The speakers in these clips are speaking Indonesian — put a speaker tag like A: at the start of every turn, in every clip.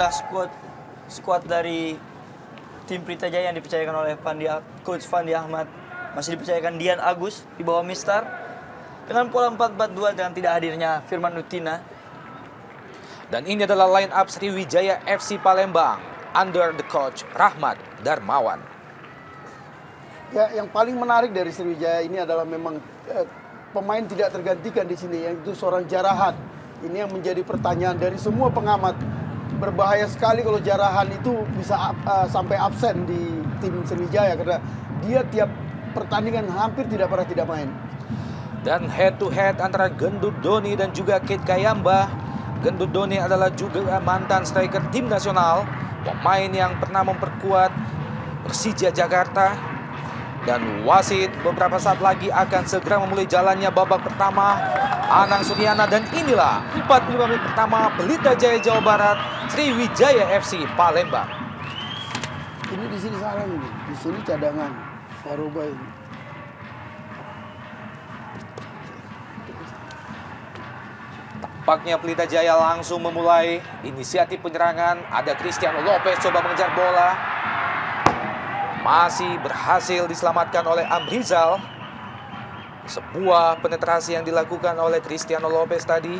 A: inilah skuad dari tim Pelita Jaya yang dipercayakan oleh Coach Fandi Ahmad. Masih dipercayakan Dian Agus di bawah Mister dengan pola 4-4-2 dengan tidak hadirnya Firman Utina.
B: Dan ini adalah line up Sriwijaya FC Palembang under the coach Rahmat Darmawan.
C: Ya, yang paling menarik dari Sriwijaya ini adalah memang pemain tidak tergantikan di sini, yaitu seorang Jarahan. Ini yang menjadi pertanyaan dari semua pengamat. Berbahaya sekali kalau Jarahan itu bisa sampai absen di tim Sriwijaya karena dia tiap pertandingan hampir tidak pernah tidak main.
B: Dan head to head antara Gendut Doni dan juga Kate Kayamba. Gendut Doni adalah juga mantan striker tim nasional, pemain yang pernah memperkuat Persija Jakarta. Dan wasit beberapa saat lagi akan segera memulai jalannya babak pertama. Anang Suryana, dan inilah 45 menit pertama Pelita Jaya Jawa Barat, Sriwijaya FC Palembang.
C: Ini di sini salah ini, di sini cadangan Waroba ini.
B: Tampaknya Pelita Jaya langsung memulai inisiatif penyerangan. Ada Cristiano Lopez coba mengejar bola. Masih berhasil diselamatkan oleh Amrizal. Sebuah penetrasi yang dilakukan oleh Cristiano Lopez tadi.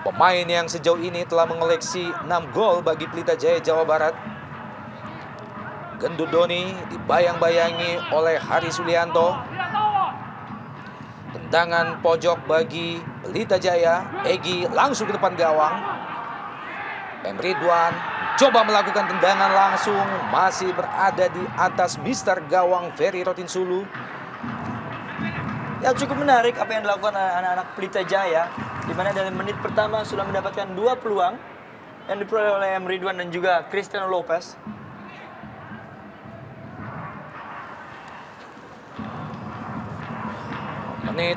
B: Pemain yang sejauh ini telah mengoleksi 6 gol bagi Pelita Jaya Jawa Barat. Gendut Doni dibayang-bayangi oleh Hari Sulianto. Tendangan pojok bagi Pelita Jaya. Egy langsung ke depan gawang. M. Ridwan coba melakukan tendangan langsung. Masih berada di atas mister gawang Ferry Rotinsulu.
A: Ya, cukup menarik apa yang dilakukan anak-anak Pelita Jaya, di mana dalam menit pertama sudah mendapatkan 2 peluang yang diperoleh oleh M. Ridwan dan juga Cristiano Lopez.
B: Menit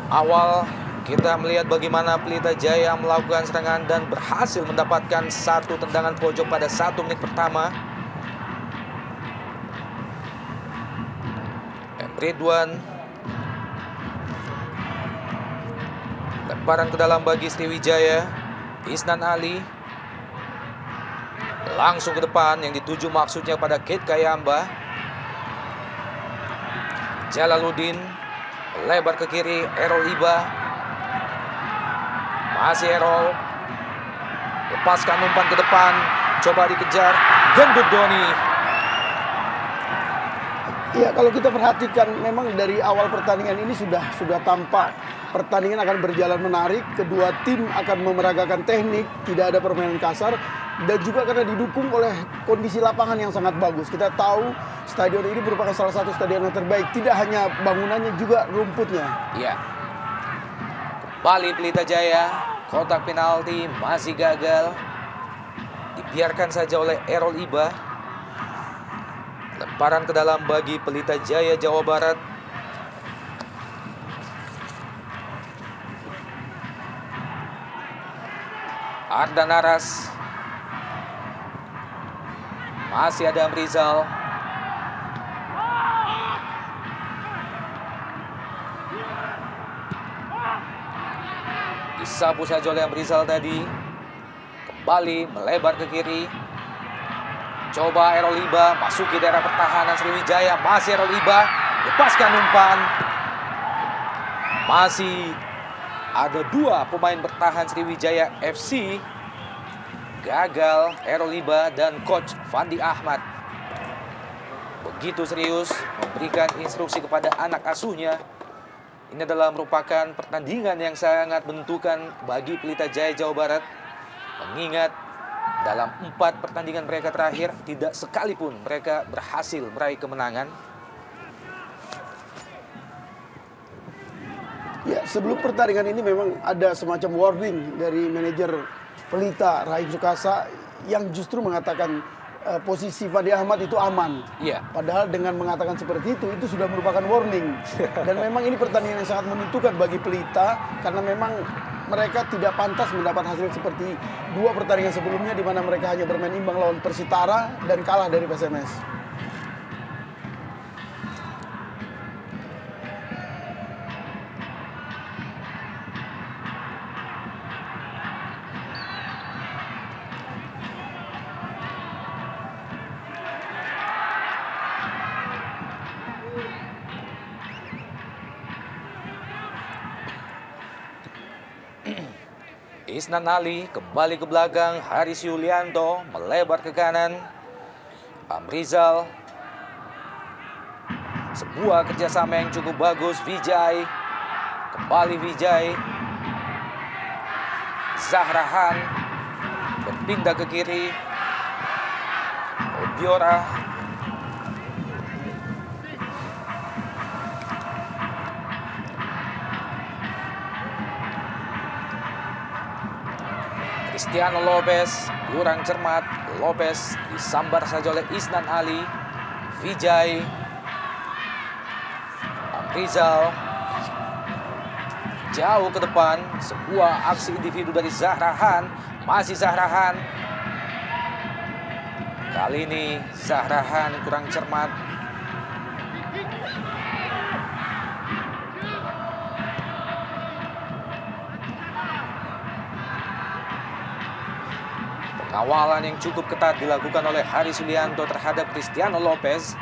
B: awal kita melihat bagaimana Pelita Jaya melakukan serangan dan berhasil mendapatkan satu tendangan pojok pada 1 menit pertama. M. Ridwan, lemparan ke dalam bagi Sriwijaya. Isnan Ali langsung ke depan, yang dituju maksudnya pada Kate Kayamba. Jalaluddin lebar ke kiri, Errol Iba. Masih Errol. Lepaskan umpan ke depan, coba dikejar Gendut Doni.
C: Ya, kalau kita perhatikan memang dari awal pertandingan ini sudah tampak pertandingan akan berjalan menarik. Kedua tim akan memeragakan teknik, tidak ada permainan kasar, dan juga karena didukung oleh kondisi lapangan yang sangat bagus. Kita tahu stadion ini merupakan salah satu stadion yang terbaik, tidak hanya bangunannya juga rumputnya.
B: Ya. Kembali Pelita Jaya, kotak penalti masih gagal. Dibiarkan saja oleh Errol Iba. Lemparan ke dalam bagi Pelita Jaya Jawa Barat. Ardan Naras. Masih ada Amrizal. Disapu saja oleh Amrizal tadi. Kembali melebar ke kiri. Coba Errol Iba masuki daerah pertahanan Sriwijaya. Masih Errol Iba, lepaskan umpan. Masih ada 2 pemain bertahan Sriwijaya FC. Gagal Errol Iba dan coach Fandi Ahmad begitu serius memberikan instruksi kepada anak asuhnya. Ini adalah merupakan pertandingan yang sangat menentukan bagi Pelita Jaya Jawa Barat. Mengingat dalam 4 pertandingan mereka terakhir, tidak sekalipun mereka berhasil meraih kemenangan.
C: Ya, sebelum pertandingan ini memang ada semacam warning dari manajer Pelita, Rahim Sukasa, yang justru mengatakan posisi Fandi Ahmad itu aman.
B: Iya.
C: Padahal dengan mengatakan seperti itu sudah merupakan warning. Dan memang ini pertandingan yang sangat menentukan bagi Pelita, karena memang mereka tidak pantas mendapat hasil seperti 2 pertandingan sebelumnya, di mana mereka hanya bermain imbang lawan Persitara dan kalah dari PSMS.
B: Isnan Ali kembali ke belakang, Haris Yulianto melebar ke kanan. Amrizal. Sebuah kerjasama yang cukup bagus. Vijay. Kembali Vijay. Zahrahan berpindah ke kiri. Obiora. Cristiano Lopez kurang cermat. Lopez disambar saja oleh Isnan Ali. Vijay. Amrizal jauh ke depan. Sebuah aksi individu dari Zahrahan. Masih Zahrahan. Kali ini Zahrahan kurang cermat. Pengawalan yang cukup ketat dilakukan oleh Haris Yulianto terhadap Cristiano Lopez.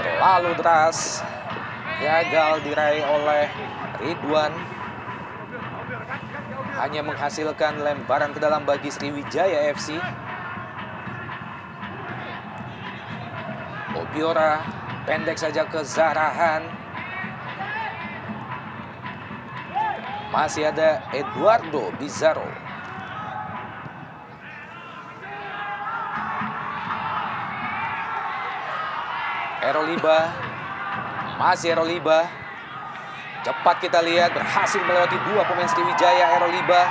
B: Terlalu deras. Gagal diraih oleh Ridwan. Hanya menghasilkan lemparan ke dalam bagi Sriwijaya FC. Obiora pendek saja ke Zahrahan. Masih ada Eduardo Bizarro. Eroliba. Masih Eroliba. Cepat kita lihat berhasil melewati dua pemain Sriwijaya. Eroliba.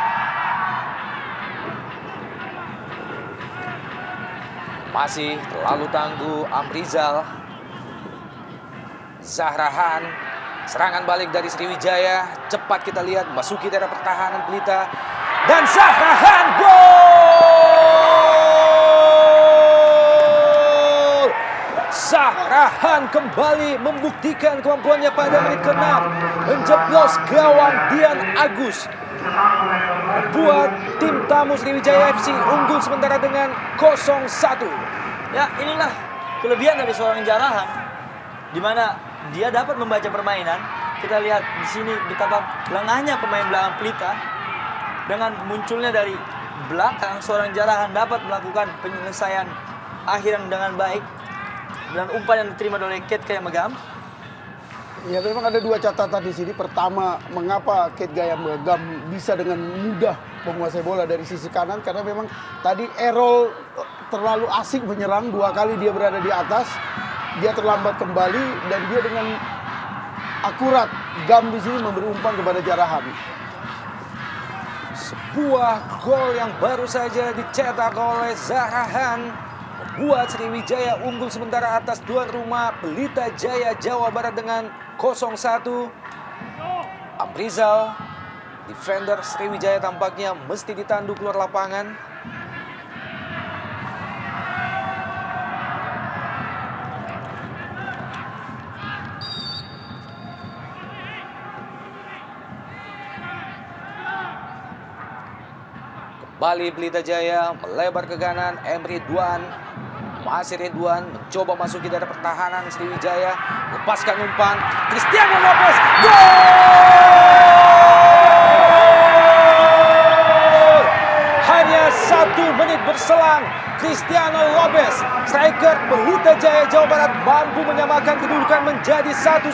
B: Masih terlalu tangguh Amrizal. Zahrahan. Serangan balik dari Sriwijaya. Cepat kita lihat masuki daerah pertahanan Pelita. Dan Zahrahan gol! Zahrahan kembali membuktikan kemampuannya pada menit ke-6. Menjeblos gawang Dian Agus. Buat tim tamu Sriwijaya FC unggul sementara dengan 0-1.
A: Ya, inilah kelebihan dari seorang Zahrahan, di mana dia dapat membaca permainan. Kita lihat di sini betapa lengahnya pemain belakang Pelita. Dengan munculnya dari belakang, seorang Zahrahan dapat melakukan penyelesaian akhir dengan baik. Dan umpan yang diterima oleh Kate Gayam Megam.
C: Ya, memang ada dua catatan di sini. Pertama, mengapa Kate Gayam Megam bisa dengan mudah menguasai bola dari sisi kanan, karena memang tadi Errol terlalu asik menyerang. Dua kali dia berada di atas, dia terlambat kembali, dan dia dengan akurat Gam di sini memberi umpan kepada Zahrahan.
B: Sebuah gol yang baru saja dicetak oleh Zahrahan membuat Sriwijaya unggul sementara atas tuan rumah Pelita Jaya Jawa Barat dengan 0-1. Amrizal, defender Sriwijaya tampaknya mesti ditandu keluar lapangan. Kembali Pelita Jaya melebar ke kanan. Ridwan. Masih Ridwan mencoba masuki daerah pertahanan Sriwijaya. Lepaskan umpan. Cristiano Lopez. Gol! Hanya 1 menit berselang. Cristiano Lopez, striker Pelita Jaya Jawa Barat, mampu menyamakan kedudukan menjadi 1-1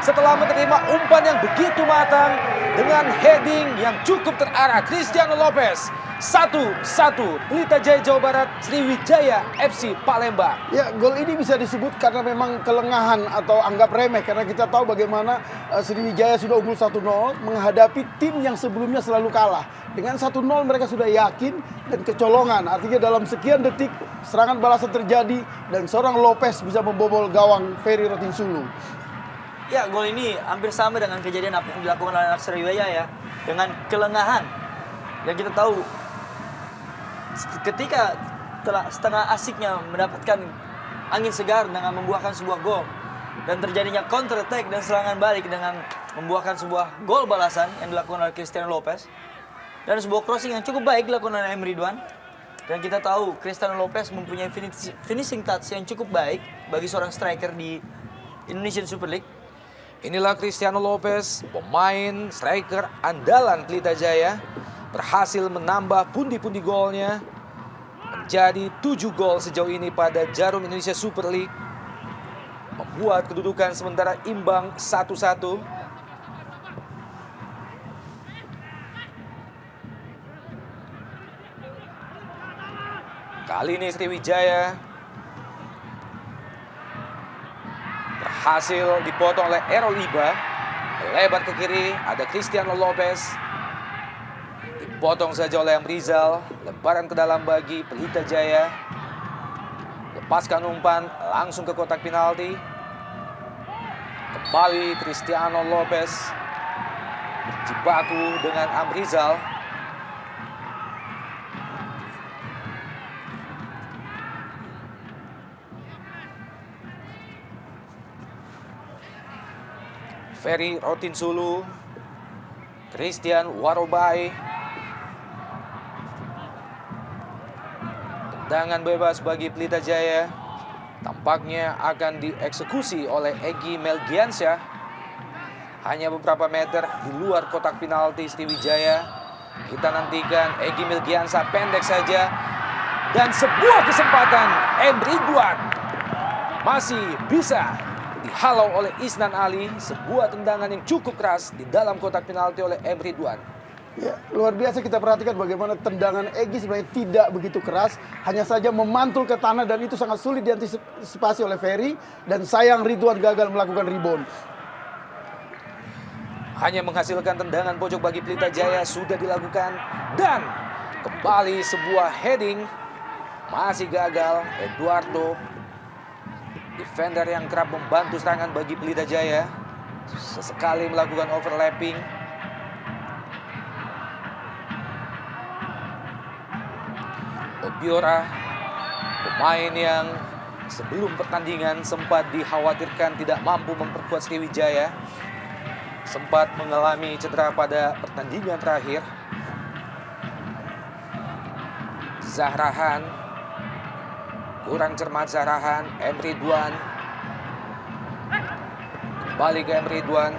B: setelah menerima umpan yang begitu matang dengan heading yang cukup terarah. Cristiano Lopez. 1-1 Pelita Jaya Jawa Barat, Sriwijaya FC Palembang.
C: Ya, gol ini bisa disebut karena memang kelengahan atau anggap remeh, karena kita tahu bagaimana Sriwijaya sudah unggul 1-0 menghadapi tim yang sebelumnya selalu kalah. Dengan 1-0 mereka sudah yakin dan kecolongan. Artinya dalam sekian detik serangan balasan terjadi dan seorang Lopez bisa membobol gawang Ferry Rotinsulu.
A: Ya, gol ini hampir sama dengan kejadian apa yang dilakukan oleh anak Sriwijaya ya, dengan kelengahan. Dan kita tahu ketika telah setengah asiknya mendapatkan angin segar dengan membuahkan sebuah gol. Dan terjadinya counter attack dan serangan balik dengan membuahkan sebuah gol balasan yang dilakukan oleh Cristiano Lopez. Dan sebuah crossing yang cukup baik dilakukan oleh Emre Ridwan. Dan kita tahu Cristiano Lopez mempunyai finishing touch yang cukup baik bagi seorang striker di Indonesian Super League.
B: Inilah Cristiano Lopez, pemain striker andalan Pelita Jaya, berhasil menambah pundi-pundi golnya menjadi 7 gol sejauh ini pada Jarum Indonesia Super League, membuat kedudukan sementara imbang 1-1. Kali ini Sriwijaya berhasil dipotong oleh Errol Iba. Lebar ke kiri, ada Cristiano Lopez. Dipotong saja oleh Amrizal. Lemparan ke dalam bagi Pelita Jaya. Lepaskan umpan langsung ke kotak penalti. Kembali Cristiano Lopez. Berjibaku dengan Amrizal. Ferry Rotinsulu, Christian Warobai. Tendangan bebas bagi Pelita Jaya. Tampaknya akan dieksekusi oleh Egy Melgiansyah. Hanya beberapa meter di luar kotak penalti Sriwijaya. Kita nantikan Egy Melgiansyah pendek saja. Dan sebuah kesempatan Emre Ridwan masih bisa dihalau oleh Isnan Ali. Sebuah tendangan yang cukup keras di dalam kotak penalti oleh Emre Ridwan.
C: Ya, luar biasa kita perhatikan bagaimana tendangan Egy sebenarnya tidak begitu keras, hanya saja memantul ke tanah dan itu sangat sulit diantisipasi oleh Ferry, dan sayang Ridwan gagal melakukan rebound.
B: Hanya menghasilkan tendangan pojok bagi Pelita Jaya sudah dilakukan, dan kembali sebuah heading masih gagal. Eduardo, defender yang kerap membantu serangan bagi Pelita Jaya, sesekali melakukan overlapping. Obiora, pemain yang sebelum pertandingan sempat dikhawatirkan tidak mampu memperkuat Sriwijaya, sempat mengalami cedera pada pertandingan terakhir. Zahrahan, kurang cermat Zahrahan. Emre Ridwan, kembali ke Emre Ridwan.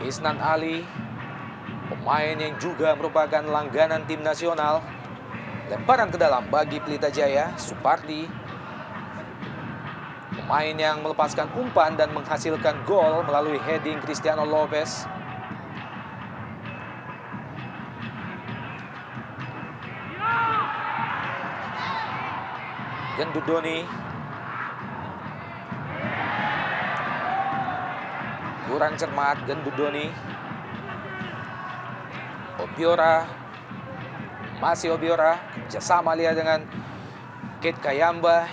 B: Isnan Ali, pemain yang juga merupakan langganan tim nasional. Lemparan ke dalam bagi Pelita Jaya. Supardi, pemain yang melepaskan umpan dan menghasilkan gol melalui heading Cristiano Lopez. Gendudoni, kurang cermat Gendudoni. Obiora, masih Obiora, kerjasama lihat dengan Kate Kayamba.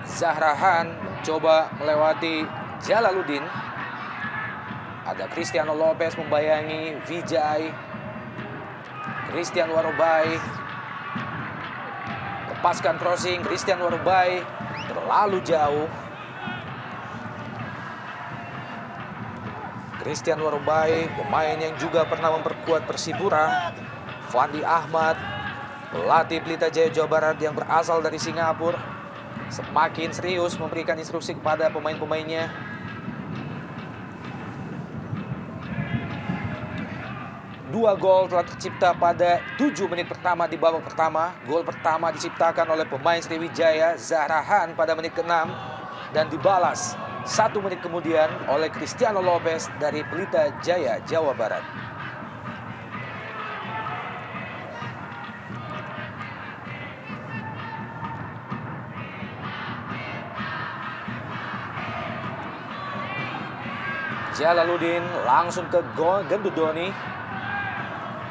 B: Zahrahan mencoba melewati Jalaluddin. Ada Cristiano Lopez membayangi Vijay. Christian Warobai, lepaskan crossing. Christian Warobai terlalu jauh. Christian Warobai, pemain yang juga pernah memperkuat Persipura. Fandi Ahmad, pelatih Pelita Jaya Jawa Barat yang berasal dari Singapura, semakin serius memberikan instruksi kepada pemain-pemainnya. Dua gol telah tercipta pada 7 menit pertama di babak pertama. Gol pertama diciptakan oleh pemain Sriwijaya, Zahrahan, pada menit ke-6. Dan dibalas 1 menit kemudian oleh Cristiano Lopez dari Pelita Jaya, Jawa Barat. Jalaluddin langsung ke Gendudoni.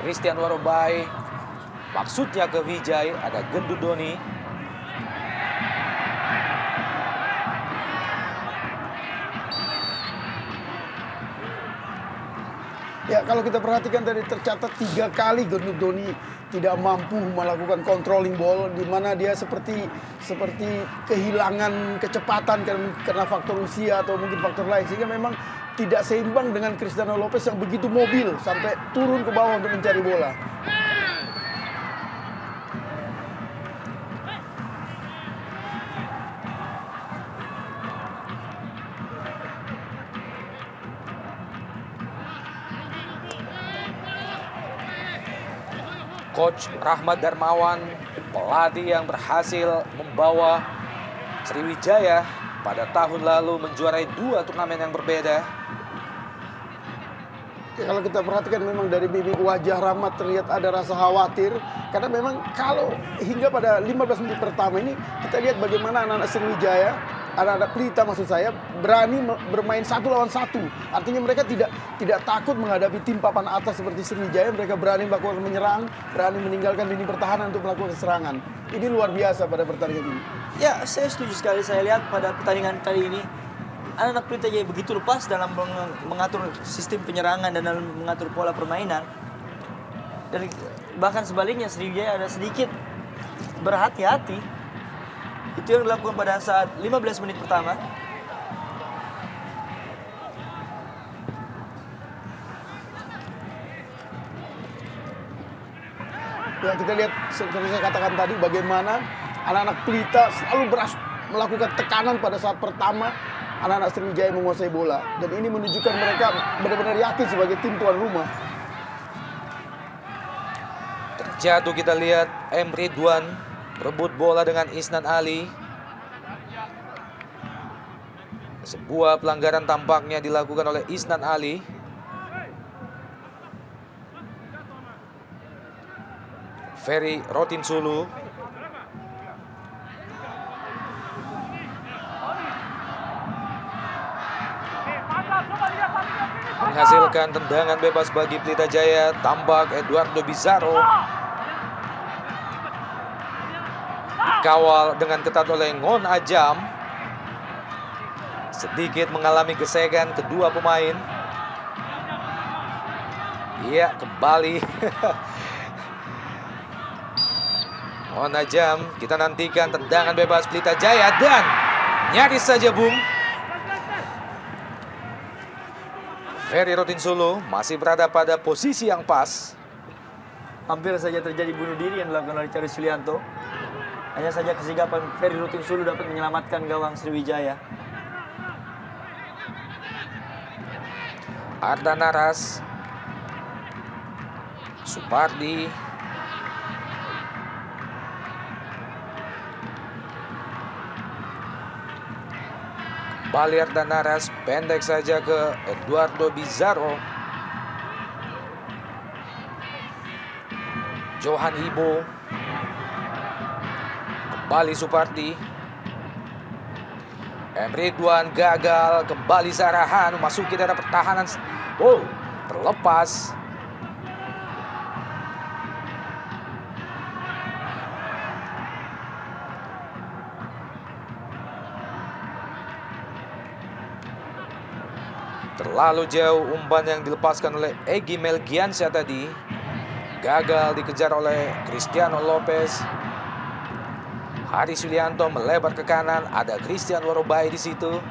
B: Christian Warobai, maksudnya ke Vijay, ada Gendudoni.
C: Ya, kalau kita perhatikan tadi tercatat 3 kali Gendut-Doni tidak mampu melakukan controlling ball, di mana dia seperti kehilangan kecepatan karena faktor usia atau mungkin faktor lain, sehingga memang tidak seimbang dengan Cristiano Lopez yang begitu mobil sampai turun ke bawah untuk mencari bola.
B: Coach Rahmat Darmawan, pelatih yang berhasil membawa Sriwijaya pada tahun lalu menjuarai 2 turnamen yang berbeda.
C: Ya, kalau kita perhatikan memang dari mimik wajah Rahmat terlihat ada rasa khawatir. Karena memang kalau hingga pada 15 menit pertama ini kita lihat bagaimana anak-anak Sriwijaya, anak-anak Pelita maksud saya, berani bermain 1 lawan 1. Artinya mereka tidak takut menghadapi tim papan atas seperti Sriwijaya. Mereka berani melakukan menyerang, berani meninggalkan lini pertahanan untuk melakukan serangan. Ini luar biasa pada pertandingan ini.
A: Ya, saya setuju sekali. Saya lihat pada pertandingan kali ini anak-anak Pelita Jaya begitu lepas dalam mengatur sistem penyerangan dan dalam mengatur pola permainan. Dan bahkan sebaliknya Sriwijaya ada sedikit berhati-hati. Itu yang dilakukan pada saat 15 menit pertama.
C: Ya, kita lihat seperti saya katakan tadi bagaimana anak-anak Pelita selalu melakukan tekanan pada saat pertama anak-anak Sriwijaya menguasai bola, dan ini menunjukkan mereka benar-benar yakin sebagai tim tuan rumah.
B: Terjatuh kita lihat M. Ridwan berebut bola dengan Isnan Ali. Sebuah pelanggaran tampaknya dilakukan oleh Isnan Ali. Ferry Rotinsulu. Menghasilkan tendangan bebas bagi Pelita Jaya. Tambak Eduardo Bizarro. Dikawal dengan ketat oleh Ngon Ajam. Sedikit mengalami gesekan kedua pemain. Iya, kembali. Ngon Ajam, kita nantikan tendangan bebas Pelita Jaya dan nyaris saja bung. Ferry Rotinsulu masih berada pada posisi yang pas.
A: Hampir saja terjadi bunuh diri yang dilakukan oleh Charles Yulianto. Hanya saja kesigapan Ferry Rotinsulu dapat menyelamatkan gawang Sriwijaya.
B: Arda Naras, Supardi, kembali Arda Naras, pendek saja ke Eduardo Bizarro. Johan Ibo, kembali Supardi. M. Ridwan gagal, kembali Zarahan memasuki daerah pertahanan. Oh, terlepas. Terlalu jauh umpan yang dilepaskan oleh Egy Melgiansyah tadi. Gagal dikejar oleh Cristiano Lopez. Haris Yulianto melebar ke kanan, ada Christian Warobai di situ.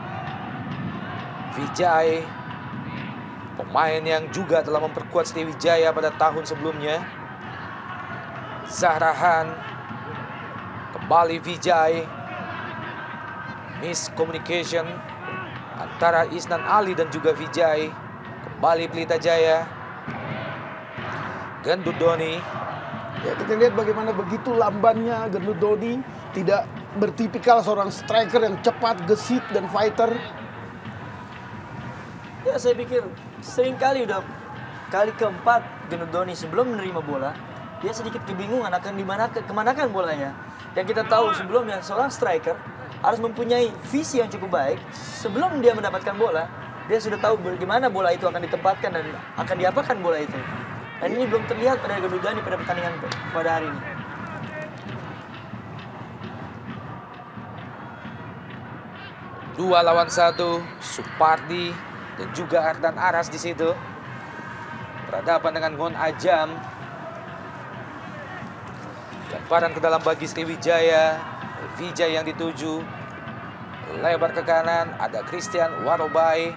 B: Vijay, pemain yang juga telah memperkuat Sriwijaya pada tahun sebelumnya. Zahrahan, kembali Vijay. Miscommunication antara Isnan Ali dan juga Vijay. Kembali Pelita Jaya. Gendut-Doni.
C: Ya, kita lihat bagaimana begitu lambannya Gendut-Doni, tidak bertipikal seorang striker yang cepat, gesit, dan fighter.
A: Ya, saya pikir seringkali udah kali keempat Gendut-Doni sebelum menerima bola, dia sedikit kebingungan akan kemanakan bolanya. Dan kita tahu sebelumnya seorang striker harus mempunyai visi yang cukup baik. Sebelum dia mendapatkan bola, dia sudah tahu bagaimana bola itu akan ditempatkan dan akan diapakan bola itu. Dan ini belum terlihat pada Gendut-Doni pada pertandingan pada hari ini.
B: Dua lawan satu, Supardi dan juga Ardan Aras di situ. berhadapan dengan Ngon Ajam. Lemparan ke dalam bagi Sriwijaya. Vijay yang dituju. Lebar ke kanan, ada Christian Warobai.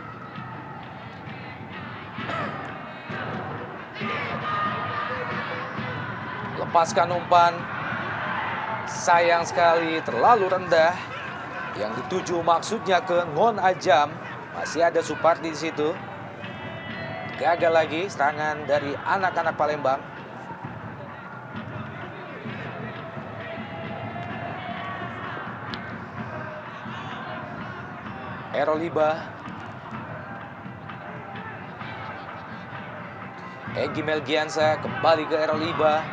B: Lepaskan umpan. Sayang sekali, terlalu rendah. Yang dituju maksudnya ke Ngon Ajam. Masih ada Supardi di situ. Gagal lagi serangan dari anak-anak Palembang. Eroliba. Egy Melgiansa kembali ke Eroliba.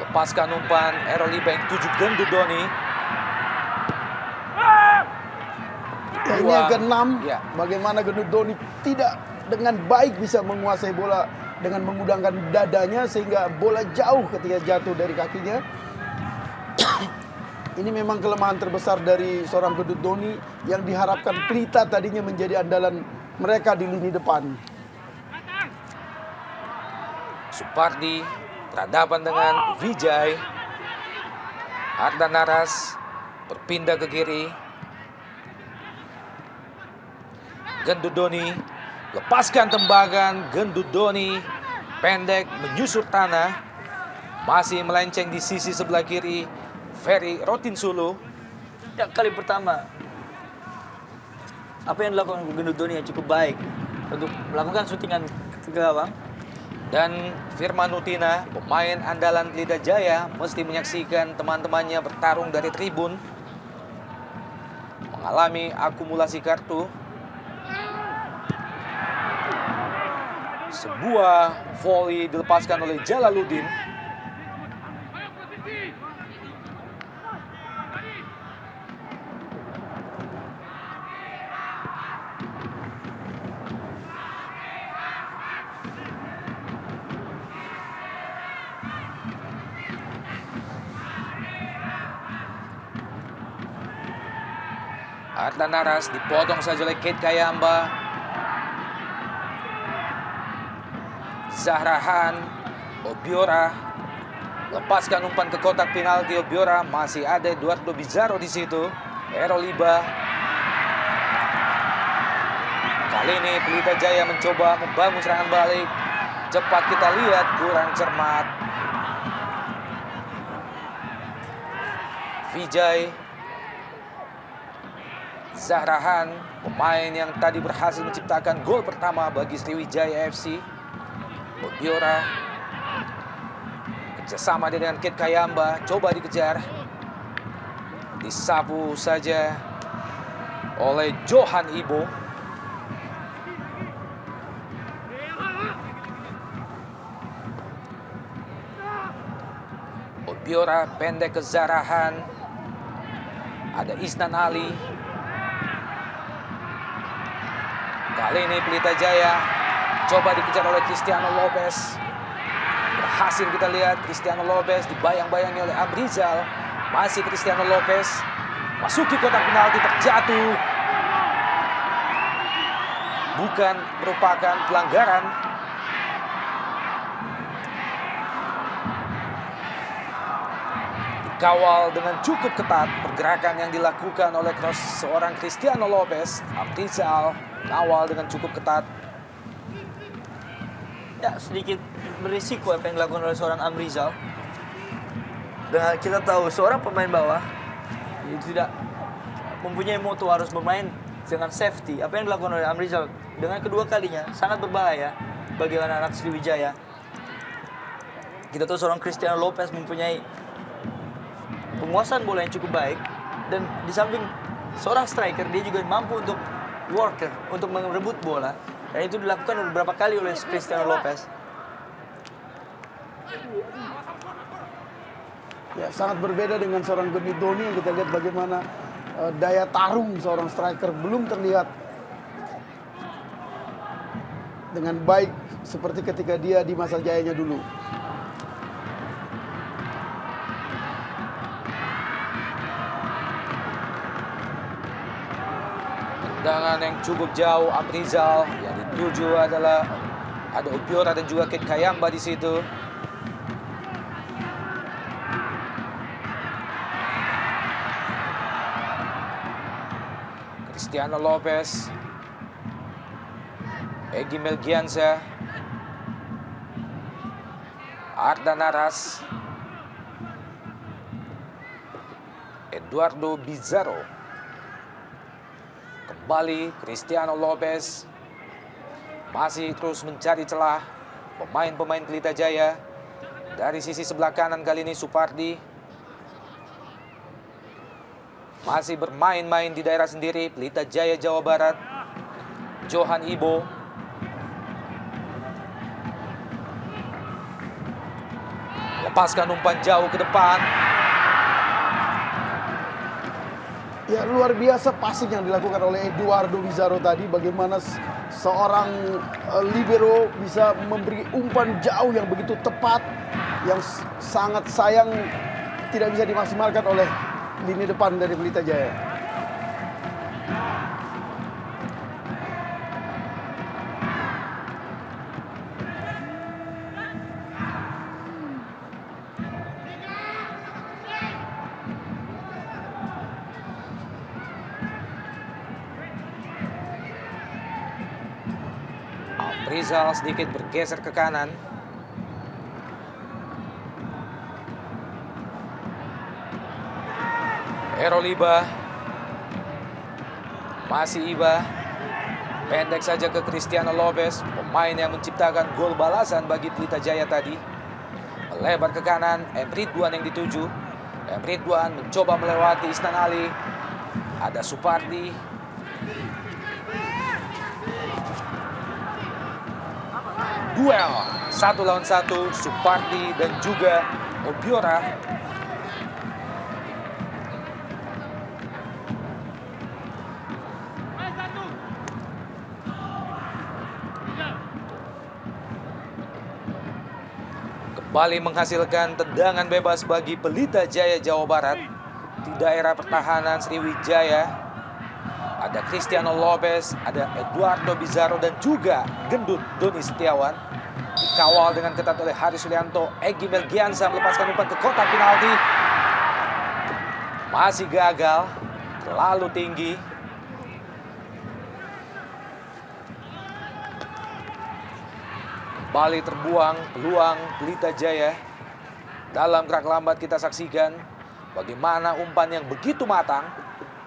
B: Lepaskan umpan. Eroliba yang tuju Gendudoni.
C: Ya, ini yang keenam,
B: Ya.
C: bagaimana Gendudoni tidak dengan baik bisa menguasai bola dengan mengudangkan dadanya sehingga bola jauh ketika jatuh dari kakinya. Ini memang kelemahan terbesar dari seorang Gendudoni yang diharapkan Pelita tadinya menjadi andalan mereka di lini depan.
B: Supardi berhadapan dengan Vijay. Ardan Naras berpindah ke kiri. Gendudoni lepaskan tembakan. Gendudoni pendek menyusur tanah. Masih melenceng di sisi sebelah kiri. Ferry Rotinsulu.
A: Ya, kali pertama apa yang dilakukan Gendudoni yang cukup baik untuk melakukan syutingan ke gawang.
B: Dan Firman Utina, pemain andalan Pelita Jaya, mesti menyaksikan teman-temannya bertarung dari tribun. Mengalami akumulasi kartu. Sebuah volley dilepaskan oleh Jalaluddin. Ardan Naras dipotong saja oleh Kate Kayamba. Zahrahan, Obiora lepaskan umpan ke kotak penalti. Obiora, masih ada Eduardo Bizarro di situ. Eroliba. Kali ini Pelita Jaya mencoba membangun serangan balik. Cepat kita lihat, kurang cermat. Vijay. Zahrahan, pemain yang tadi berhasil menciptakan gol pertama bagi Sriwijaya FC. Obiora. Kerjasama dia dengan Kate Kayamba, coba dikejar. Disapu saja oleh Johan Ibo. Obiora pendek ke Zahrahan. Ada Isnan Ali. Kali ini Pelita Jaya coba dikejar oleh Cristiano Lopez. Berhasil kita lihat Cristiano Lopez dibayang-bayangi oleh Amrizal. Masih Cristiano Lopez masuki kotak penalti, terjatuh. Bukan merupakan pelanggaran. Dikawal dengan cukup ketat pergerakan yang dilakukan oleh seorang Cristiano Lopez. Amrizal kawal dengan cukup ketat.
A: Ya, sedikit berisiko apa yang dilakukan oleh seorang Amrizal. Dan kita tahu seorang pemain bawah itu tidak mempunyai moto harus bermain dengan safety. Apa yang dilakukan oleh Amrizal dengan kedua kalinya sangat berbahaya bagi anak-anak Sriwijaya. Kita tahu seorang Cristiano Lopez mempunyai penguasaan bola yang cukup baik, dan di samping seorang striker dia juga mampu untuk worker, untuk merebut bola, dan itu dilakukan beberapa kali oleh Cristiano Lopez.
C: Ya, sangat berbeda dengan seorang Gendudoni yang kita lihat bagaimana daya tarung seorang striker belum terlihat dengan baik seperti ketika dia di masa jayanya dulu.
B: Tendangan yang cukup jauh Amrizal, yang dituju adalah Ada Obiora dan juga Kit Kayamba di situ. Cristiano Lopez, Egy Melgiansa, Ardan Aras, Eduardo Bizarro. Kembali Cristiano Lopez. Masih terus mencari celah pemain-pemain Pelita Jaya. Dari sisi sebelah kanan kali ini Supardi. Masih bermain-main di daerah sendiri Pelita Jaya Jawa Barat. Johan Ibo. Lepaskan umpan jauh ke depan.
C: Ya, luar biasa passing yang dilakukan oleh Eduardo Bizarro tadi. Bagaimana seorang libero bisa memberi umpan jauh yang begitu tepat, yang sangat sayang tidak bisa dimaksimalkan oleh lini depan dari Pelita Jaya.
B: Rizal sedikit bergeser ke kanan. Eroliba. Masih Iba. Pendek saja ke Cristiano Lopez. Pemain yang menciptakan gol balasan bagi Pelita Jaya tadi. Melebar ke kanan. M. Ridwan yang dituju. M. Ridwan mencoba melewati Isnan Ali. Ada Supardi. Duel 1 lawan 1 Supardi dan juga Obiora. Kembali menghasilkan tendangan bebas bagi Pelita Jaya Jawa Barat di daerah pertahanan Sriwijaya. Ada Cristiano Lopez, ada Eduardo Bizarro dan juga gendut Doni Setiawan. Dikawal dengan ketat oleh Haris Sulianto. Egy Melgiansa melepaskan umpan ke kotak penalti. Masih gagal, terlalu tinggi. Kembali terbuang peluang Pelita Jaya. Dalam gerak lambat kita saksikan bagaimana umpan yang begitu matang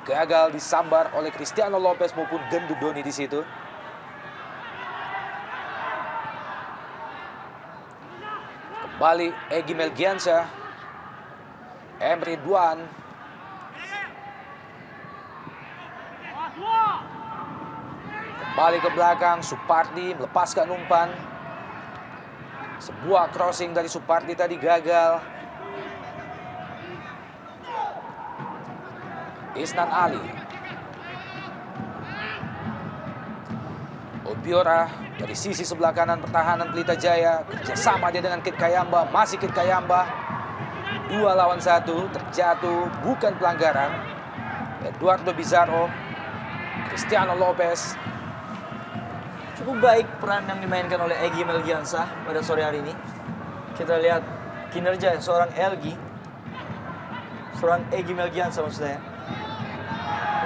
B: gagal disambar oleh Cristiano Lopez maupun gendut Doni di situ. Kembali Egy Melgiansa. M. Ridwan. Kembali ke belakang. Supardi melepaskan umpan. Sebuah crossing dari Supardi tadi gagal. Isnan Ali. Obiora dari sisi sebelah kanan pertahanan Pelita Jaya. Kerjasama dia dengan Kit Kayamba. Masih Kit Kayamba. 2 lawan 1. Terjatuh. Bukan pelanggaran. Eduardo Bizarro. Cristiano Lopez.
A: Cukup baik peran yang dimainkan oleh Egy Melgiansa pada sore hari ini. Kita lihat kinerja seorang Egy Melgiansa maksud saya.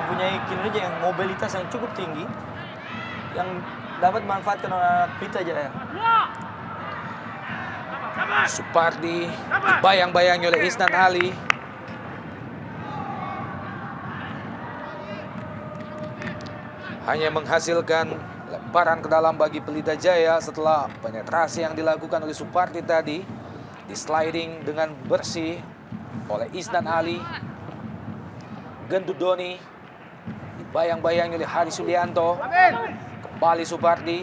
A: Mempunyai kinerja yang mobilitas yang cukup tinggi. Yang dapat dimanfaatkan oleh anak Pelita Jaya.
B: Supardi dibayang-bayangi oleh Isnan Ali. Hanya menghasilkan lemparan ke dalam bagi Pelita Jaya setelah penetrasi yang dilakukan oleh Supardi tadi. Di sliding dengan bersih oleh Isnan Ali. Gendut Doni dibayang-bayangi oleh Haris Sulianto. Kembali Supardi.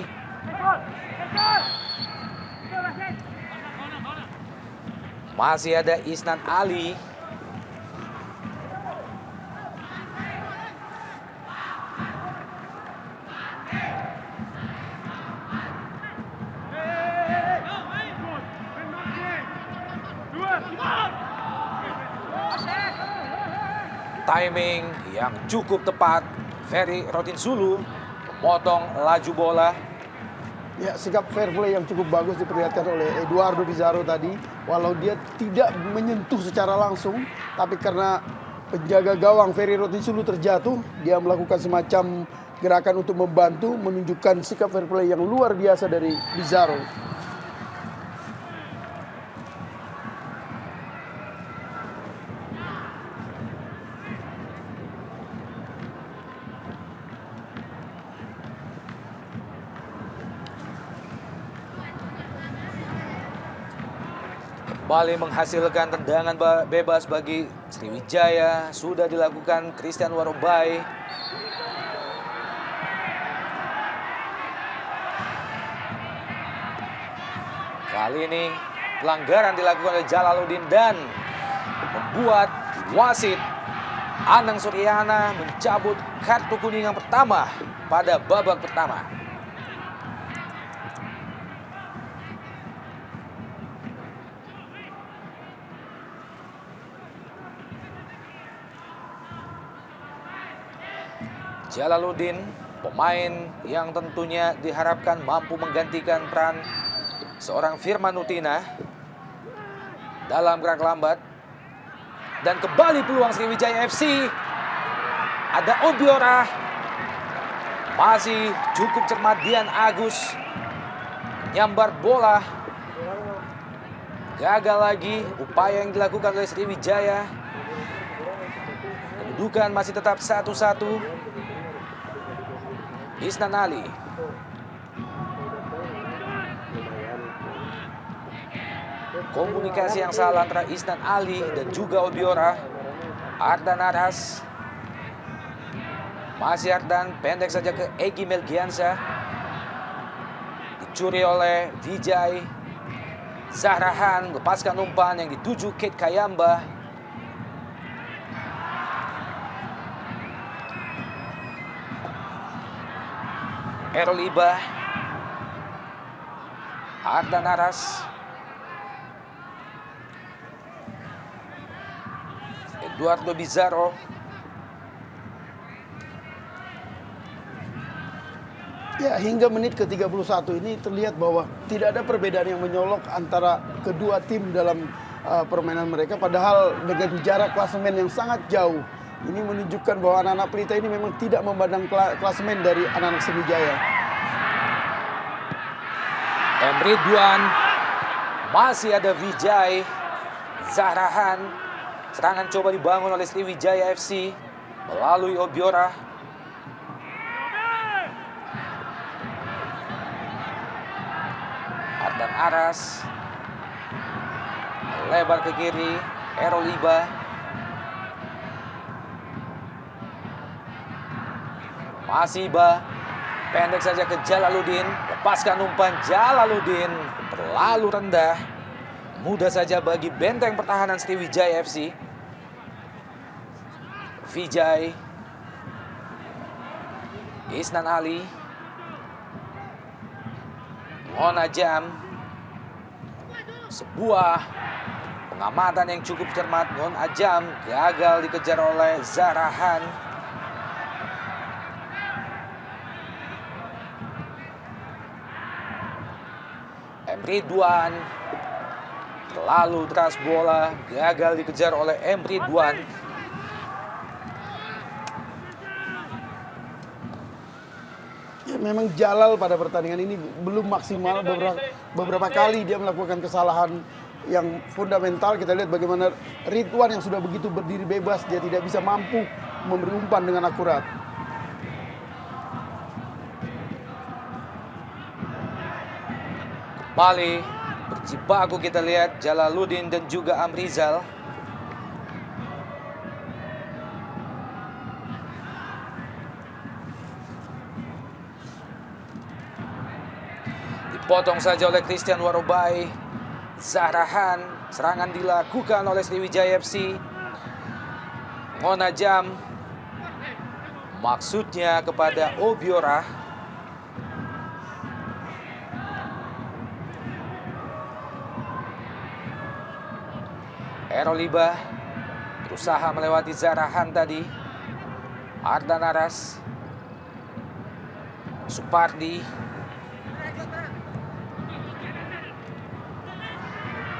B: Masih ada Isnan Ali. Timing yang cukup tepat. Ferry Rotinsulu memotong laju bola.
C: Ya, sikap fair play yang cukup bagus diperlihatkan oleh Eduardo Pizarro tadi. Walau dia tidak menyentuh secara langsung, tapi karena penjaga gawang Ferry Rotinsulu terjatuh, dia melakukan semacam gerakan untuk membantu, menunjukkan sikap fair play yang luar biasa dari Pizarro.
B: Kembali menghasilkan tendangan bebas bagi Sriwijaya. Sudah dilakukan Christian Warobai. Kali ini pelanggaran dilakukan oleh Jalaluddin dan membuat wasit Anang Suryana mencabut kartu kuning yang pertama pada babak pertama. Jalaluddin, pemain yang tentunya diharapkan mampu menggantikan peran seorang Firman Utina dalam gerak lambat. Dan kembali peluang Sriwijaya FC. Ada Obiora. Masih cukup cermat Dian Agus. Nyambar bola. Gagal lagi upaya yang dilakukan oleh Sriwijaya. Kedudukan masih tetap 1-1. Isnan Ali. Komunikasi yang salah antara Isnan Ali dan juga Obiora. Ardan Aras. Masih Ardan, pendek saja ke Egy Melgiansyah. Dicuri oleh Vijay. Zahrahan lepaskan umpan yang dituju Kate Kayamba. Errol Iba. Ardan Aras. Eduardo Pizarro.
C: Ya, hingga menit ke-31 ini terlihat bahwa tidak ada perbedaan yang menyolok antara kedua tim dalam permainan mereka. Padahal dengan jarak klasemen yang sangat jauh. Ini menunjukkan bahwa anak-anak Pelita ini memang tidak memandang klasemen dari anak-anak Sriwijaya.
B: Emre Duan. Masih ada Vijay. Zahrahan. Serangan coba dibangun oleh Sriwijaya FC melalui Obiora. Ardan Aras. Lebar ke kiri. Errol Iba. Masih Iba. Pendek saja ke Jalaluddin. Lepaskan umpan Jalaluddin. Terlalu rendah. Mudah saja bagi benteng pertahanan Sriwijaya FC. Vijay. Isnan Ali. Ngonajam. Sebuah pengamatan yang cukup cermat. Ngonajam gagal dikejar oleh Zahrahan. Emre Duan. Terlalu deras bola, gagal dikejar oleh Emre Duan.
C: Ya, memang Jalal pada pertandingan ini belum maksimal. Beberapa kali dia melakukan kesalahan yang fundamental. Kita lihat bagaimana Ridwan yang sudah begitu berdiri bebas, dia tidak bisa mampu memberi umpan dengan akurat.
B: Kembali berjibaku kita lihat Jalaluddin dan juga Amrizal. Dipotong saja oleh Christian Warobai. Zahrahan. Serangan dilakukan oleh Sriwijaya FC. Ngonajam. Maksudnya kepada Obiora. Errol Iba berusaha melewati Zahrahan tadi. Ardan Aras. Supardi.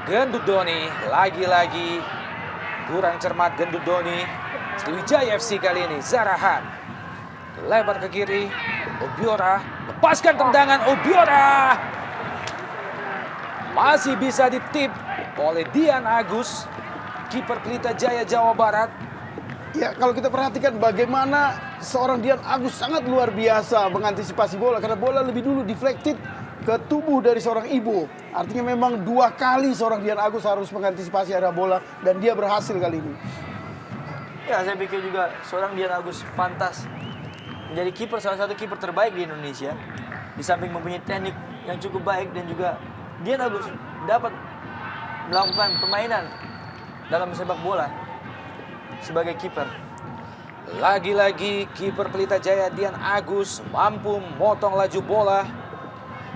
B: Gendut Doni lagi-lagi kurang cermat. Gendut Doni. Sriwijaya FC kali ini Zarahan lebar ke kiri. Obiora lepaskan tendangan. Obiora masih bisa ditip oleh Dian Agus, kiper Pelita Jaya Jawa Barat.
C: Ya, kalau kita perhatikan bagaimana seorang Dian Agus sangat luar biasa mengantisipasi bola. Karena bola lebih dulu deflected ke tubuh dari seorang Ibo. Artinya memang 2 kali seorang Dian Agus harus mengantisipasi arah bola. Dan dia berhasil kali ini.
A: Ya, saya pikir juga seorang Dian Agus pantas menjadi kiper, salah satu kiper terbaik di Indonesia. Di samping mempunyai teknik yang cukup baik dan juga Dian Agus dapat melakukan permainan dalam sepak bola sebagai kiper.
B: Lagi-lagi kiper Pelita Jaya Dian Agus mampu memotong laju bola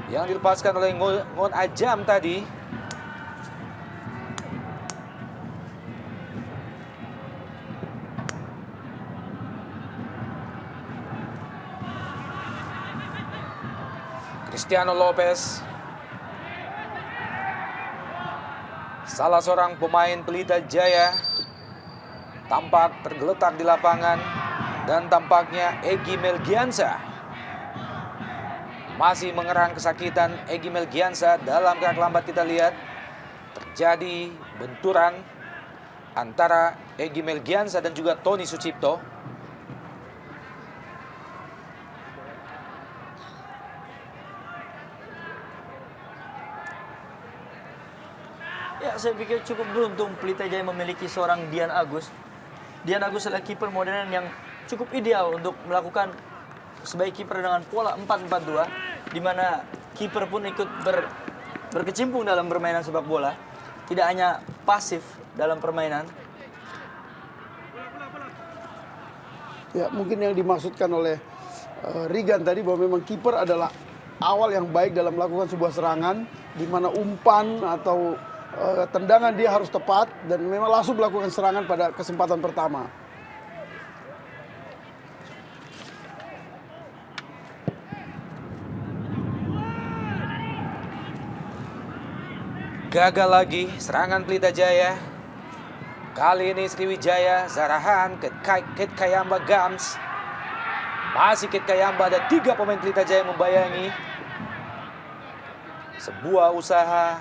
B: yang dilepaskan oleh Ngon Ajam tadi. Cristiano Lopez, salah seorang pemain Pelita Jaya, tampak tergeletak di lapangan. Dan tampaknya Egy Melgiansa masih mengerang kesakitan. Egy Melgiansa dalam gerak lambat kita lihat terjadi benturan antara Egy Melgiansa dan juga Tony Sucipto.
A: Ya, saya pikir cukup beruntung Pelita Jaya memiliki seorang Dian Agus. Dian Agus adalah kiper modern yang cukup ideal untuk melakukan sebagai kiper dengan pola 4-4-2, di mana kiper pun ikut berkecimpung dalam permainan sepak bola, tidak hanya pasif dalam permainan.
C: Ya, mungkin yang dimaksudkan oleh Rigan tadi bahwa memang kiper adalah awal yang baik dalam melakukan sebuah serangan, di mana umpan atau tendangan dia harus tepat dan memang langsung melakukan serangan pada kesempatan pertama.
B: Gagal lagi serangan Pelita Jaya. Kali ini Sriwijaya, Zarahan, Kit Kayamba Gams. Masih Kit Kayamba, ada 3 pemain Pelita Jaya membayangi. Sebuah usaha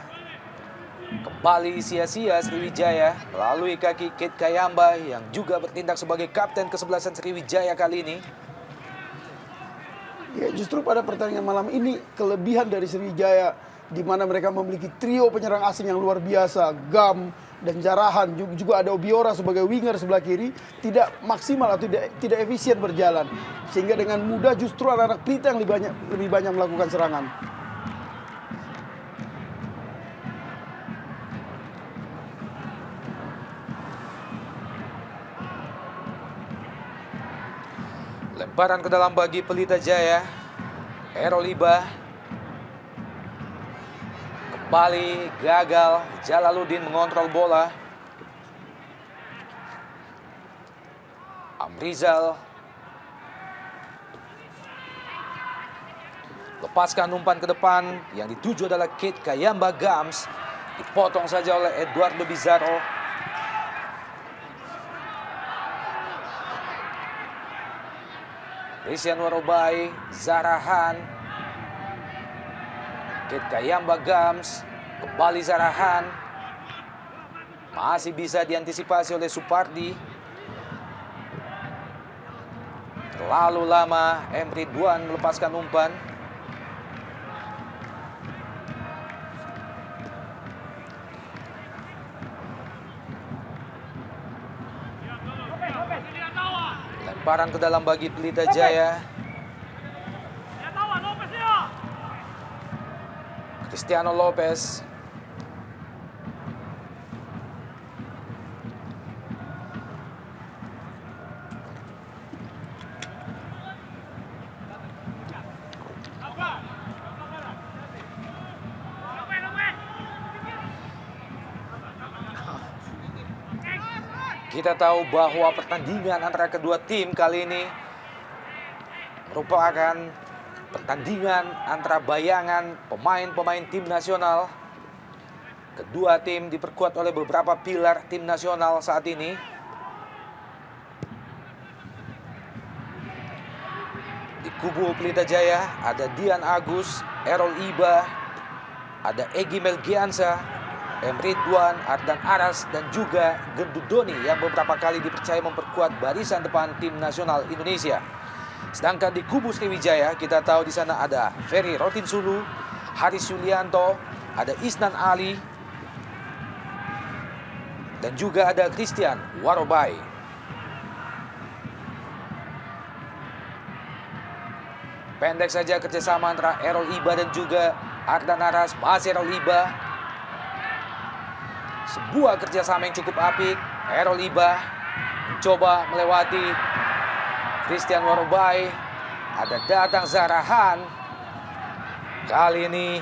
B: kembali sia-sia Sriwijaya melalui kaki Kit Kayamba yang juga bertindak sebagai kapten kesebelasan Sriwijaya kali ini.
C: Ya, justru pada pertandingan malam ini kelebihan dari Sriwijaya di mana mereka memiliki trio penyerang asing yang luar biasa, Gam dan Zarahan, juga ada Obiora sebagai winger sebelah kiri, tidak maksimal atau tidak efisien berjalan. Sehingga dengan mudah justru anak-anak Pelita yang lebih banyak melakukan serangan.
B: Lemparan ke dalam bagi Pelita Jaya. Eroliba kembali gagal. Jalaluddin mengontrol bola. Amrizal lepaskan umpan ke depan yang dituju adalah Kit Kayamba Gams. Dipotong saja oleh Eduardo Bizarro. Christian Warobai, Zarahan, Kit Kayamba Gams, kembali Zarahan. Masih bisa diantisipasi oleh Supardi. Terlalu lama M. Ridwan melepaskan umpan. Lemparan ke dalam bagi Pelita Jaya. Cristiano Lopez. Kita tahu bahwa pertandingan antara kedua tim kali ini merupakan pertandingan antara bayangan pemain-pemain tim nasional. Kedua tim diperkuat oleh beberapa pilar tim nasional saat ini. Di kubu Pelita Jaya ada Dian Agus, Errol Iba, ada Egy Melgiansa, M. Ridwan, Ardan Aras, dan juga Gendut Doni yang beberapa kali dipercaya memperkuat barisan depan tim nasional Indonesia. Sedangkan di kubu Sriwijaya kita tahu di sana ada Ferry Rotinsulu, Haris Yulianto, ada Isnan Ali, dan juga ada Christian Warobai. Pendek saja kerjasama antara Errol Iba dan juga Ardan Aras. Masih Errol Iba. Sebuah kerjasama yang cukup apik. Errol Iba mencoba melewati Christian Warobai. Ada datang Zahrahan. Kali ini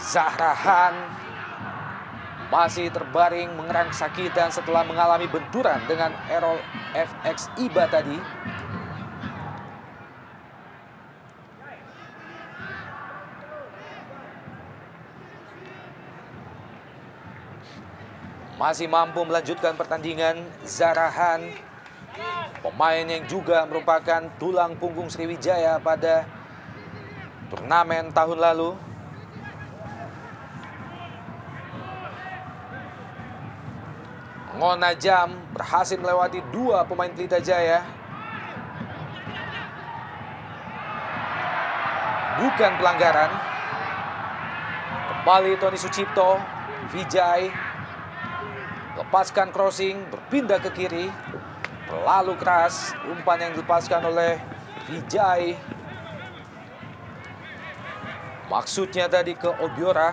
B: Zahrahan masih terbaring mengerang kesakitan setelah mengalami benturan dengan Errol FX Iba tadi. Masih mampu melanjutkan pertandingan Zahrahan, pemain yang juga merupakan tulang punggung Sriwijaya pada turnamen tahun lalu. Ngon Najam berhasil melewati dua pemain Pelita Jaya. Bukan pelanggaran. Kembali Tony Sucipto, Vijay lepaskan crossing, berpindah ke kiri. Terlalu keras umpan yang dilepaskan oleh Vijay. Maksudnya tadi ke Obiora.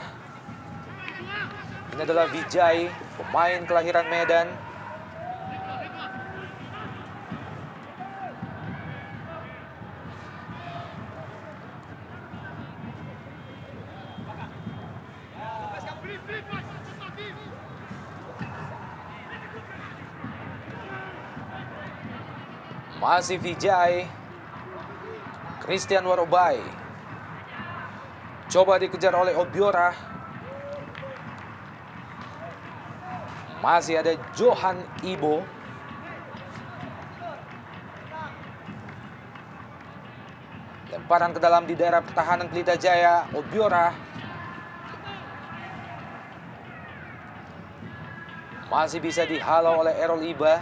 B: Ini adalah Vijay, pemain kelahiran Medan. Masih Vijay. Christian Warobai. Coba dikejar oleh Obiora. Masih ada Johan Ibo. Lemparan ke dalam di daerah pertahanan Pelita Jaya. Obiora. Masih bisa dihalau oleh Errol Iba.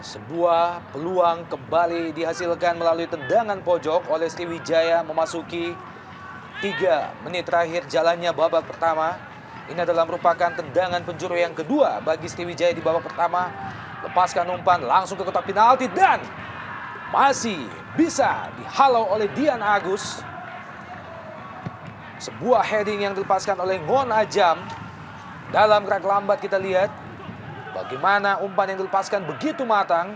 B: Sebuah peluang kembali dihasilkan melalui tendangan pojok oleh Sriwijaya memasuki 3 menit terakhir jalannya babak pertama. Ini adalah merupakan tendangan penjuru yang kedua bagi Sriwijaya di babak pertama. Lepaskan umpan langsung ke kotak penalti dan masih bisa dihalau oleh Dian Agus. Sebuah heading yang dilepaskan oleh Ngon Ajam. Dalam gerak lambat kita lihat bagaimana umpan yang dilepaskan begitu matang.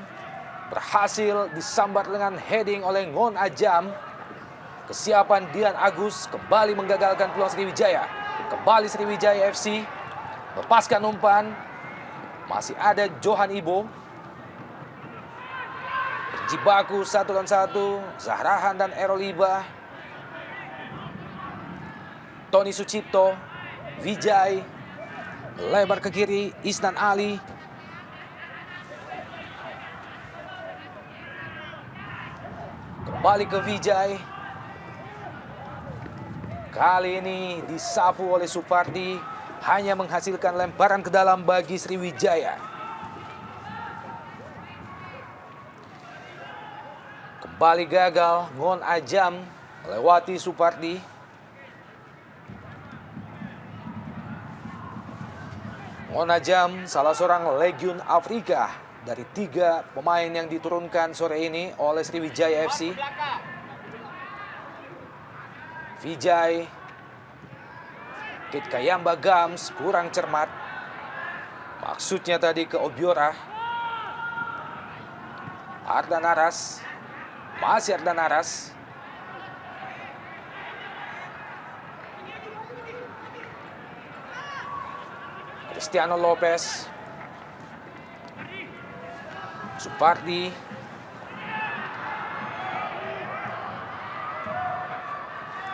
B: Berhasil disambar dengan heading oleh Ngon Ajam. Kesiapan Dian Agus kembali menggagalkan peluang Sriwijaya. Kembali Sriwijaya FC. Lepaskan umpan. Masih ada Johan Ibo. Jibaku 1 lawan 1. Zahrahan dan Errol Iba. Tony Sucipto. Vijay. Lebar ke kiri, Isnan Ali. Kembali ke Vijay. Kali ini disapu oleh Supardi. Hanya menghasilkan lemparan ke dalam bagi Sriwijaya. Kembali gagal, Ngon Ajam melewati Supardi. Ngon Ajam salah seorang legiun Afrika dari 3 pemain yang diturunkan sore ini oleh Sriwijaya FC. Vijay, Kit Kayamba Gams kurang cermat. Maksudnya tadi ke Obiora. Ardan Aras, masih Ardan Aras. Cristiano Lopez. Supardi.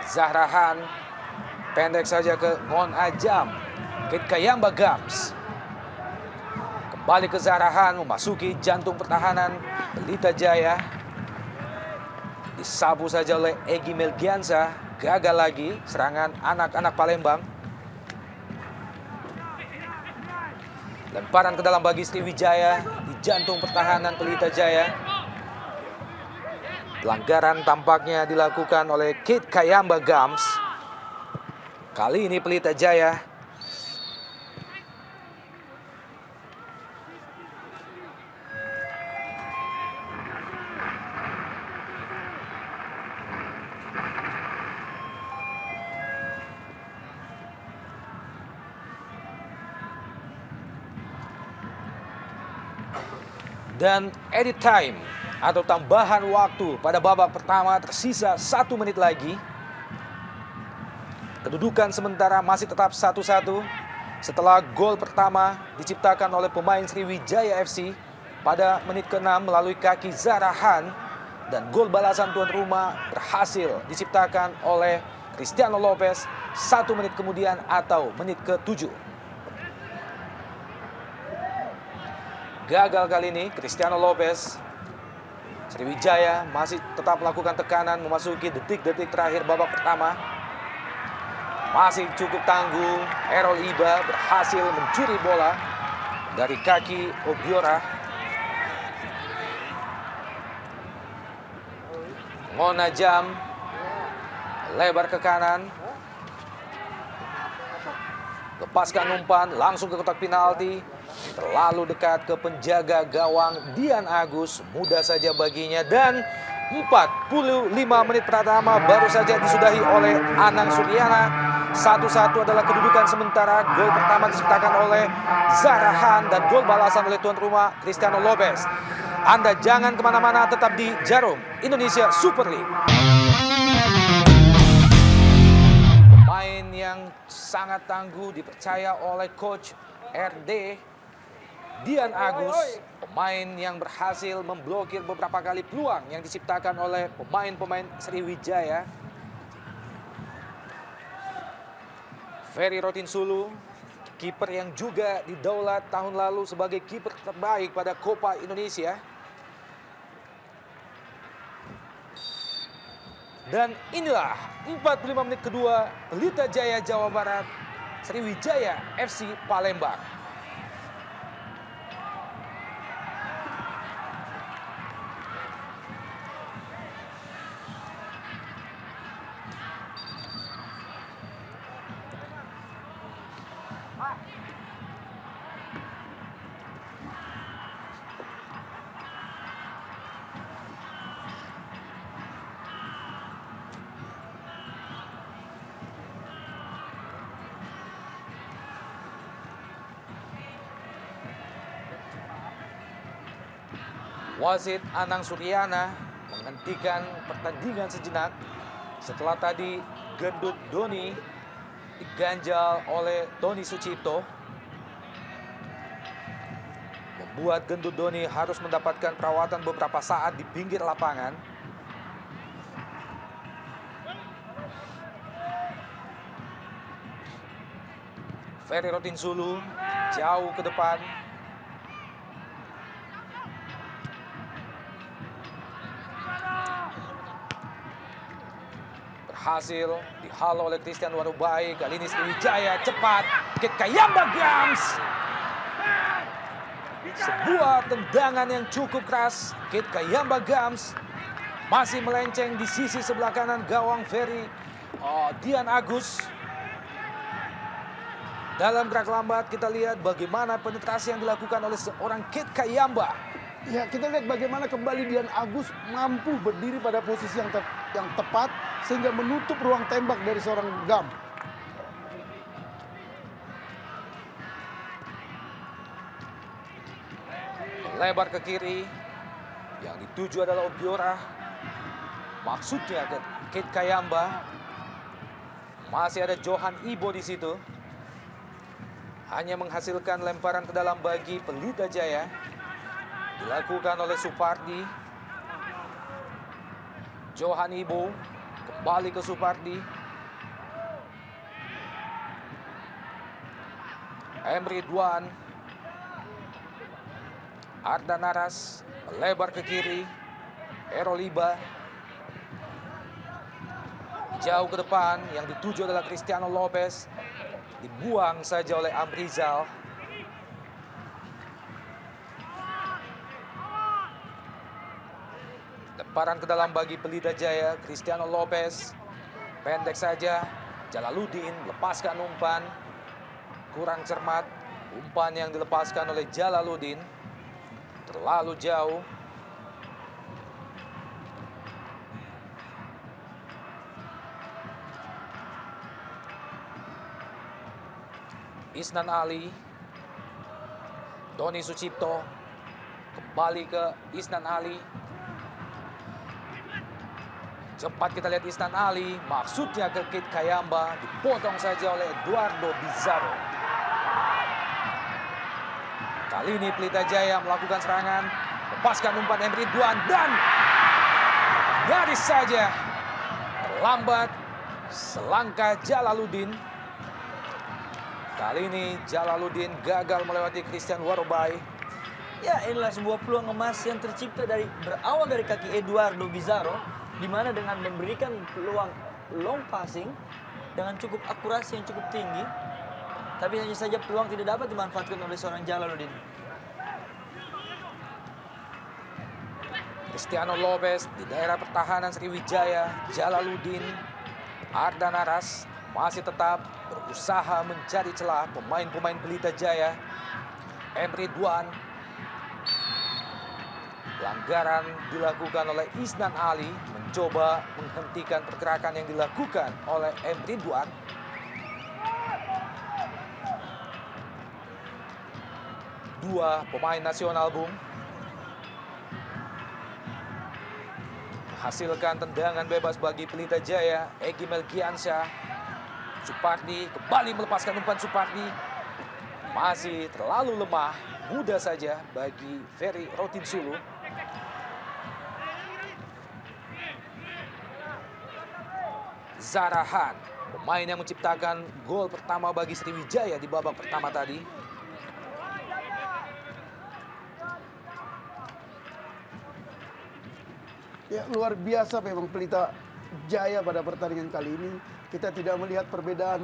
B: Zahrahan. Pendek saja ke Ngon Ajam. Kit Kayamba Gams. Kembali ke Zahrahan, memasuki jantung pertahanan Pelita Jaya. Disapu saja oleh Egy Melgiansa. Gagal lagi serangan anak-anak Palembang. Lemparan ke dalam bagi Sriwijaya di jantung pertahanan Pelita Jaya. Pelanggaran tampaknya dilakukan oleh Kit Kayamba Gams. Kali ini Pelita Jaya dan edit time atau tambahan waktu pada babak pertama tersisa 1 menit lagi. Kedudukan sementara masih tetap 1-1 setelah gol pertama diciptakan oleh pemain Sriwijaya FC pada menit ke-6 melalui kaki Zahrahan, dan gol balasan tuan rumah berhasil diciptakan oleh Cristiano Lopez 1 menit kemudian atau menit ke-7. Gagal kali ini Cristiano Lopez. Sriwijaya masih tetap melakukan tekanan memasuki detik-detik terakhir babak pertama. Masih cukup tangguh, Errol Iba berhasil mencuri bola dari kaki Obiora. Ngon Ajam lebar ke kanan. Lepaskan umpan langsung ke kotak penalti. Terlalu dekat ke penjaga gawang Dian Agus. Mudah saja baginya, dan 45 menit pertama baru saja disudahi oleh Anang Suryana. 1-1 adalah kedudukan sementara. Gol pertama diciptakan oleh Zahrahan dan gol balasan oleh tuan rumah Cristiano Lopez. Anda jangan kemana-mana, tetap di Jarum Indonesia Super League. Pemain yang sangat tangguh dipercaya oleh Coach RD Dian Agus, pemain yang berhasil memblokir beberapa kali peluang yang diciptakan oleh pemain-pemain Sriwijaya. Ferry Rotinsulu, kiper yang juga didaulat tahun lalu sebagai kiper terbaik pada Copa Indonesia. Dan inilah 45 menit kedua Pelita Jaya Jawa Barat, Sriwijaya FC Palembang. Wasit Anang Suryana menghentikan pertandingan sejenak setelah tadi Gendut Doni diganjal oleh Tony Sucipto, membuat Gendut Doni harus mendapatkan perawatan beberapa saat di pinggir lapangan. Ferry Rotinsulu jauh ke depan. Berhasil dihalau oleh Christian Warubai. Kali ini Sriwijaya cepat. Kit Kayamba Gams. Sebuah tendangan yang cukup keras. Kit Kayamba Gams masih melenceng di sisi sebelah kanan gawang Ferry Dian Agus. Dalam gerak lambat kita lihat bagaimana penetrasi yang dilakukan oleh seorang Kit Kayamba.
C: Ya, kita lihat bagaimana kembali Dian Agus mampu berdiri pada posisi yang tepat sehingga menutup ruang tembak dari seorang Gam.
B: Lebar ke kiri. Yang dituju adalah Obiora. Maksudnya ke Kit Kayamba. Masih ada Johan Ibo di situ. Hanya menghasilkan lemparan ke dalam bagi Pelita Jaya. dilakukan oleh Supardi. Johan Ibo kembali ke Supardi. Emre Duan. Ardan Naras melebar ke kiri. Eroliba jauh ke depan, yang dituju adalah Cristiano Lopez. Dibuang saja oleh Amrizal. Lemparan ke dalam bagi Pelita Jaya. Cristiano Lopez pendek saja. Jalaluddin lepaskan umpan. Kurang cermat. Umpan yang dilepaskan oleh Jalaluddin terlalu jauh. Isnan Ali. Doni Sucipto kembali ke Isnan Ali. Cepat kita lihat Isnan Ali, maksudnya ke Kit Kayamba, dipotong saja oleh Eduardo Bizarro. Kali ini Pelita Jaya melakukan serangan, lepaskan umpan Emre Duan, dan nyaris saja terlambat selangkah Jalaluddin. Kali ini Jalaluddin gagal melewati Christian Warobai.
A: Ya, inilah sebuah peluang emas yang tercipta berawal dari kaki Eduardo Bizarro, di mana dengan memberikan peluang long passing dengan cukup akurasi yang cukup tinggi, tapi hanya saja peluang tidak dapat dimanfaatkan oleh seorang Jalaluddin.
B: Cristiano Lopez di daerah pertahanan Sriwijaya. Jalaluddin, Ardan Naras masih tetap berusaha mencari celah pemain-pemain Pelita Jaya. Emre Duan. Pelanggaran dilakukan oleh Isnan Ali, mencoba menghentikan pergerakan yang dilakukan oleh Emre Duan. Dua pemain nasional, Bung, hasilkan tendangan bebas bagi Pelita Jaya. Egy Melgiansyah. Supardi kembali melepaskan umpan. Supardi masih terlalu lemah, mudah saja bagi Ferry Rotinsulu. Zarahan, pemain yang menciptakan gol pertama bagi Sriwijaya di babak pertama tadi.
C: Ya, luar biasa memang Pelita Jaya pada pertandingan kali ini. Kita tidak melihat perbedaan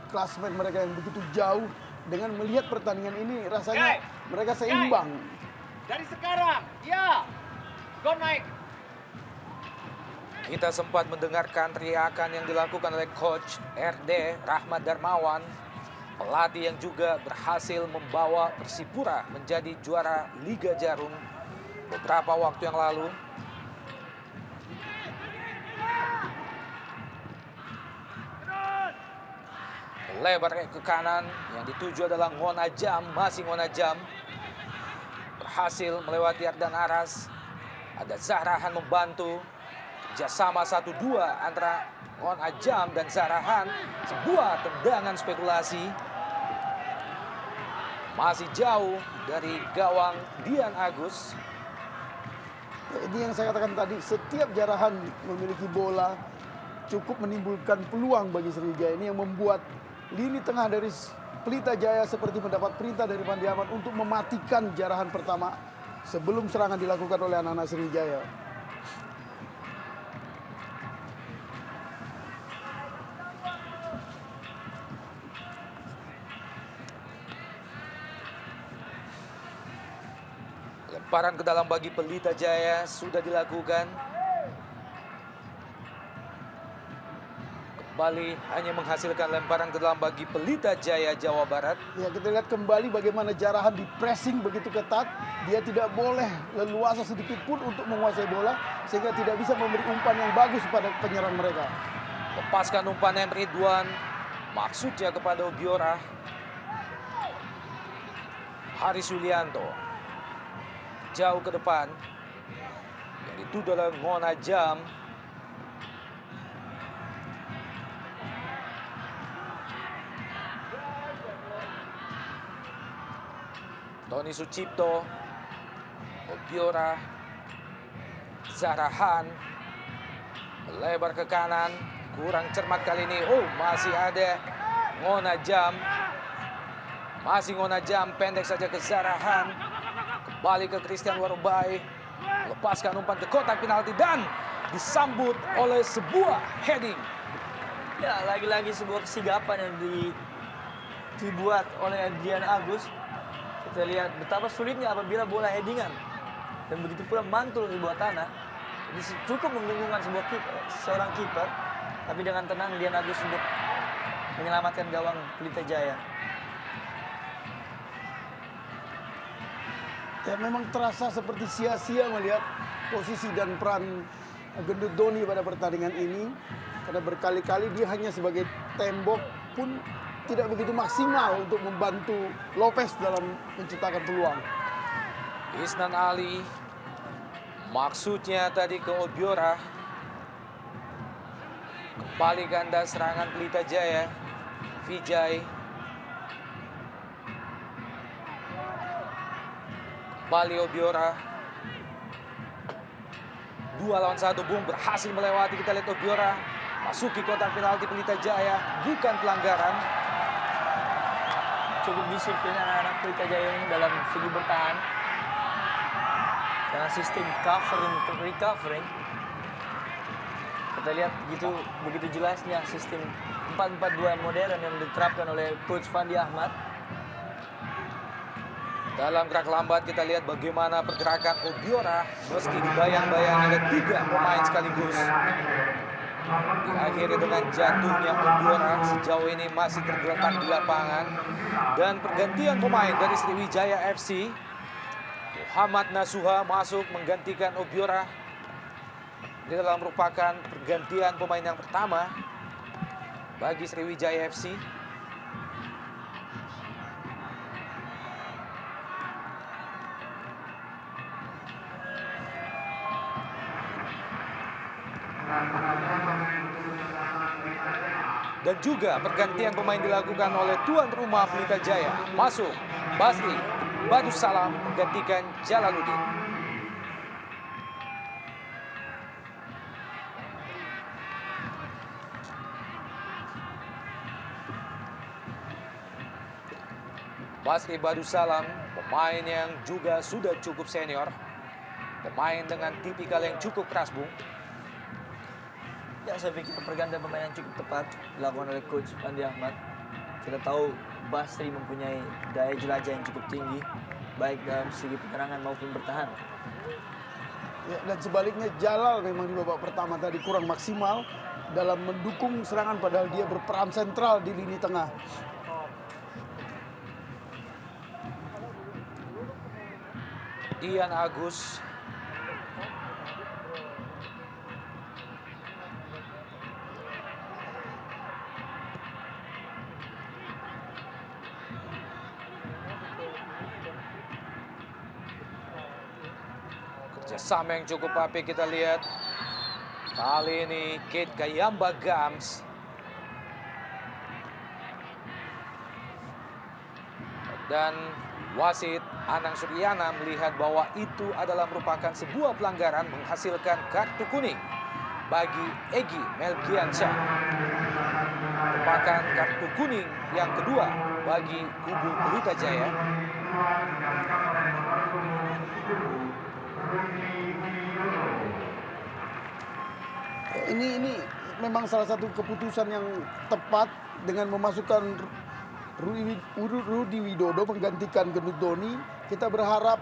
C: klasemen mereka yang begitu jauh. Dengan melihat pertandingan ini rasanya mereka seimbang.
D: Dari sekarang, ya, go naik.
B: Kita sempat mendengarkan teriakan yang dilakukan oleh Coach RD Rahmat Darmawan, pelatih yang juga berhasil membawa Persipura menjadi juara Liga Jarum beberapa waktu yang lalu. Lebar ke kanan, yang dituju adalah Ngon Ajam. Masih Ngon Ajam berhasil melewati Ardan Aras. Ada Zahrahan membantu. Kerjasama 1-2 antara Ngon Ajam dan Zahrahan. Sebuah tendangan spekulasi. Masih jauh dari gawang Dian Agus.
C: Ya, ini yang saya katakan tadi, setiap Zahrahan memiliki bola cukup menimbulkan peluang bagi Sriwijaya. Ini yang membuat lini tengah dari Pelita Jaya seperti mendapat perintah dari Fandi Ahmad untuk mematikan Zahrahan pertama sebelum serangan dilakukan oleh anak-anak Sriwijaya.
B: Lemparan ke dalam bagi Pelita Jaya sudah dilakukan. Kembali hanya menghasilkan lemparan ke dalam bagi Pelita Jaya Jawa Barat.
C: Ya, kita lihat kembali bagaimana Zahrahan di pressing begitu ketat. Dia tidak boleh leluasa sedikit pun untuk menguasai bola, sehingga tidak bisa memberi umpan yang bagus pada penyerang mereka.
B: Lepaskan umpan Emre Duan, maksudnya kepada Obiora. Haris Yulianto jauh ke depan, yang dituduh oleh Ngon Ajam. Doni Sucipto Obiora, Zarahan, melebar ke kanan, kurang cermat kali ini. Oh, masih ada Ngonajam. Masih Ngonajam, pendek saja ke Zarahan. Kembali ke Christian Warubai. Lepaskan umpan ke kotak penalti dan disambut oleh sebuah heading.
A: Ya, lagi-lagi sebuah kesigapan yang dibuat oleh Dian Agus. Kita lihat betapa sulitnya apabila bola headingan. Dan begitu pula mantul di bawah tanah. Jadi cukup membingungkan seorang kiper. Tapi dengan tenang Dian Agus untuk menyelamatkan gawang Pelita Jaya.
C: Ya memang terasa seperti sia-sia melihat posisi dan peran Gendut Doni pada pertandingan ini. Karena berkali-kali dia hanya sebagai tembok pun tidak begitu maksimal untuk membantu Lopez dalam menciptakan peluang.
B: Isnan Ali, maksudnya tadi ke Obiora. Kembali ganda serangan Pelita Jaya, Vijay. Kembali Obiora. 2 lawan 1, Bung berhasil melewati. Kita lihat Obiora masuki kotak penalti Pelita Jaya, bukan pelanggaran.
A: Cukup disiplin anak-anak Pelita Jaya ini dalam segi bertahan. Dengan sistem recovering. Kita lihat begitu jelasnya sistem 4-4-2 modern yang diterapkan oleh Coach Fandi Ahmad.
B: Dalam gerak lambat kita lihat bagaimana pergerakan Obiora meski dibayang-bayang ada 3 pemain sekaligus. Diakhiri dengan jatuhnya Obiora, sejauh ini masih tergeletak di lapangan. Dan pergantian pemain dari Sriwijaya FC, Muhammad Nasuha masuk menggantikan Obiora. Ini adalah merupakan pergantian pemain yang pertama bagi Sriwijaya FC. Dan juga pergantian pemain dilakukan oleh tuan rumah Pelita Jaya. Masuk Basri Badussalam menggantikan Jalaluddin. Basri Badussalam, pemain yang juga sudah cukup senior. Pemain dengan tipikal yang cukup keras, Bung.
A: Ya, saya pikir pergantian pemain yang cukup tepat dilakukan oleh Coach Fandi Ahmad. Kita tahu Basri mempunyai daya jelajah yang cukup tinggi, baik dalam segi penyerangan maupun bertahan.
C: Ya, dan sebaliknya Jalal memang di babak pertama tadi kurang maksimal dalam mendukung serangan padahal dia berperan sentral di lini tengah.
B: Dian Agus. Kerjasama yang cukup apik kita lihat. Kali ini Kate Kayamba Gams. Dan wasit Anang Suryana melihat bahwa itu adalah merupakan sebuah pelanggaran menghasilkan kartu kuning bagi Egy Melgiansyah. Merupakan kartu kuning yang kedua bagi kubu Pelita Jaya.
C: Ini memang salah satu keputusan yang tepat dengan memasukkan Rudi Widodo menggantikan Gendut Doni. Kita berharap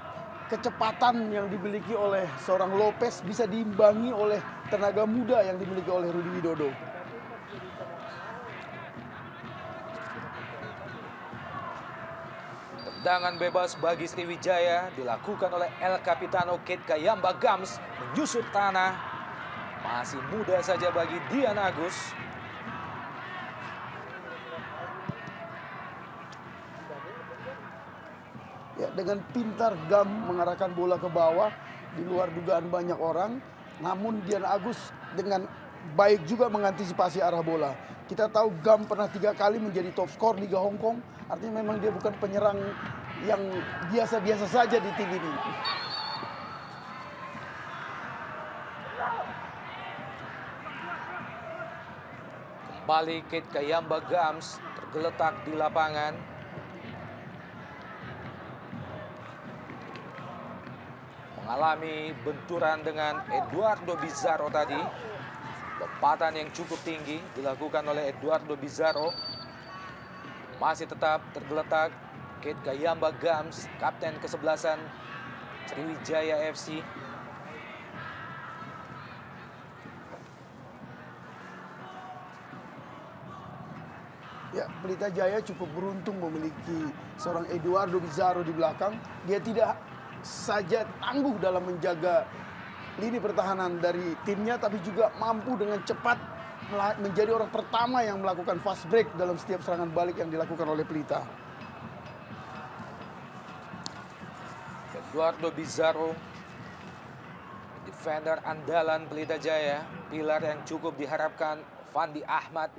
C: kecepatan yang dimiliki oleh seorang Lopez bisa diimbangi oleh tenaga muda yang dimiliki oleh Rudi Widodo.
B: Tendangan bebas bagi Sriwijaya dilakukan oleh El Capitano Kate Kayamba Gams, menyusut tanah. Masih muda saja bagi Dian Agus.
C: Ya, dengan pintar Gam mengarahkan bola ke bawah di luar dugaan banyak orang. Namun Dian Agus dengan baik juga mengantisipasi arah bola. Kita tahu Gam pernah 3 kali menjadi top skor Liga Hong Kong. Artinya memang dia bukan penyerang yang biasa-biasa saja di tim ini.
B: Kembali Kate Kayamba Gams tergeletak di lapangan. Mengalami benturan dengan Eduardo Bizarro tadi. Lompatan yang cukup tinggi dilakukan oleh Eduardo Bizarro. Masih tetap tergeletak Kate Kayamba Gams, kapten kesebelasan Sriwijaya FC.
C: Ya, Pelita Jaya cukup beruntung memiliki seorang Eduardo Bizarro di belakang. Dia tidak saja tangguh dalam menjaga lini pertahanan dari timnya, tapi juga mampu dengan cepat menjadi orang pertama yang melakukan fast break dalam setiap serangan balik yang dilakukan oleh Pelita.
B: Eduardo Bizarro, defender andalan Pelita Jaya, pilar yang cukup diharapkan Fandi Ahmad,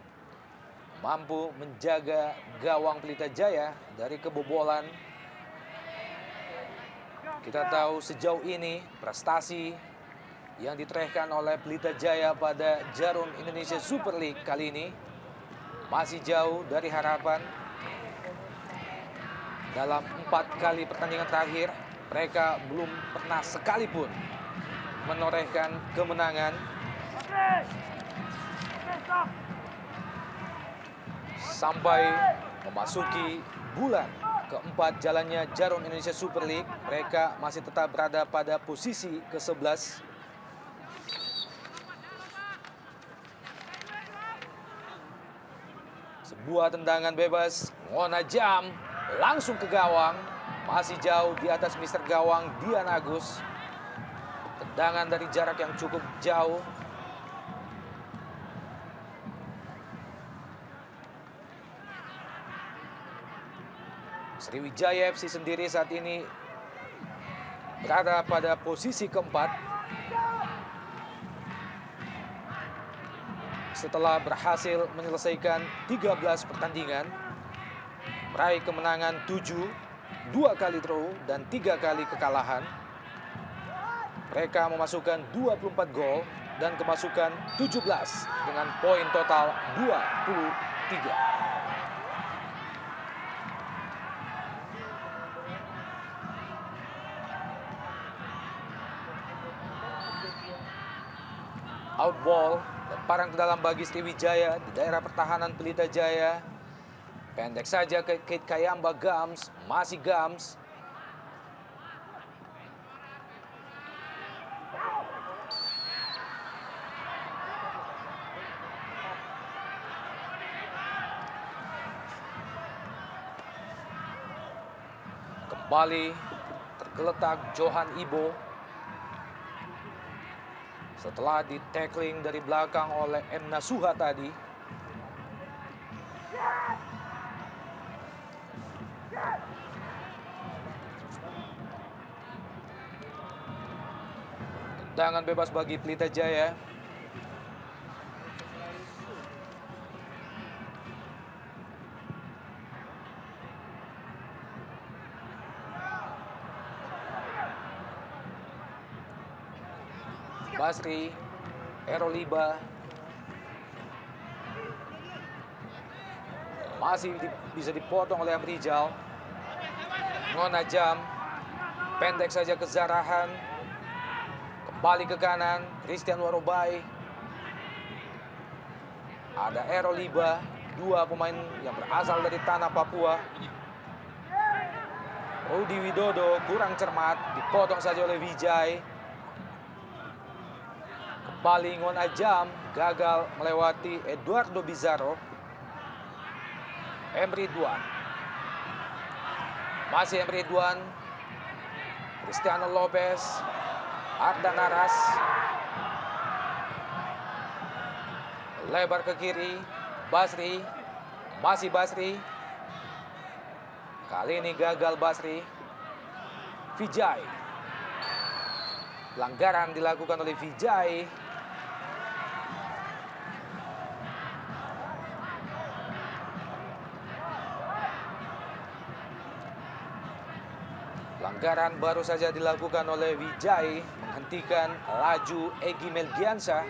B: mampu menjaga gawang Pelita Jaya dari kebobolan. Kita tahu sejauh ini prestasi yang ditorehkan oleh Pelita Jaya pada Jarum Indonesia Super League kali ini masih jauh dari harapan. Dalam 4 kali pertandingan terakhir, mereka belum pernah sekalipun menorehkan kemenangan. Sampai memasuki bulan keempat jalannya Jarum Indonesia Super League, mereka masih tetap berada pada posisi ke-11. Sebuah tendangan bebas, Ngona Jam langsung ke gawang, masih jauh di atas Mister Gawang Dian Agus. Tendangan dari jarak yang cukup jauh. Sriwijaya FC sendiri saat ini berada pada posisi keempat setelah berhasil menyelesaikan 13 pertandingan, meraih kemenangan 7, 2 kali draw dan 3 kali kekalahan. Mereka memasukkan 24 gol dan kemasukan 17 dengan poin total 23. Outball, lemparan ke dalam bagi Sriwijaya di daerah pertahanan Pelita Jaya. Pendek saja ke Kate Kayamba Gams, masih Gams. Kembali tergeletak Johan Ibo. Setelah di-tackling dari belakang oleh M. Nasuha tadi. Tendangan bebas bagi Pelita Jaya. Basri, Eroliba masih bisa dipotong oleh Amrijal. Ngona Jam, pendek saja ke Zarahan. Kembali ke kanan, Christian Warobai. Ada Eroliba, 2 pemain yang berasal dari tanah Papua. Rudi Widodo kurang cermat, dipotong saja oleh Wijay. Kembali Ngona Jam, gagal melewati Eduardo Bizarro. Emre Duan. Masih Emre Duan. Cristiano Lopez. Ardan Aras. Lebar ke kiri. Basri. Masih Basri. Kali ini gagal Basri. Vijay. Pelanggaran dilakukan oleh Vijay. Pelanggaran baru saja dilakukan oleh Wijay, menghentikan laju Egy Melgiansyah.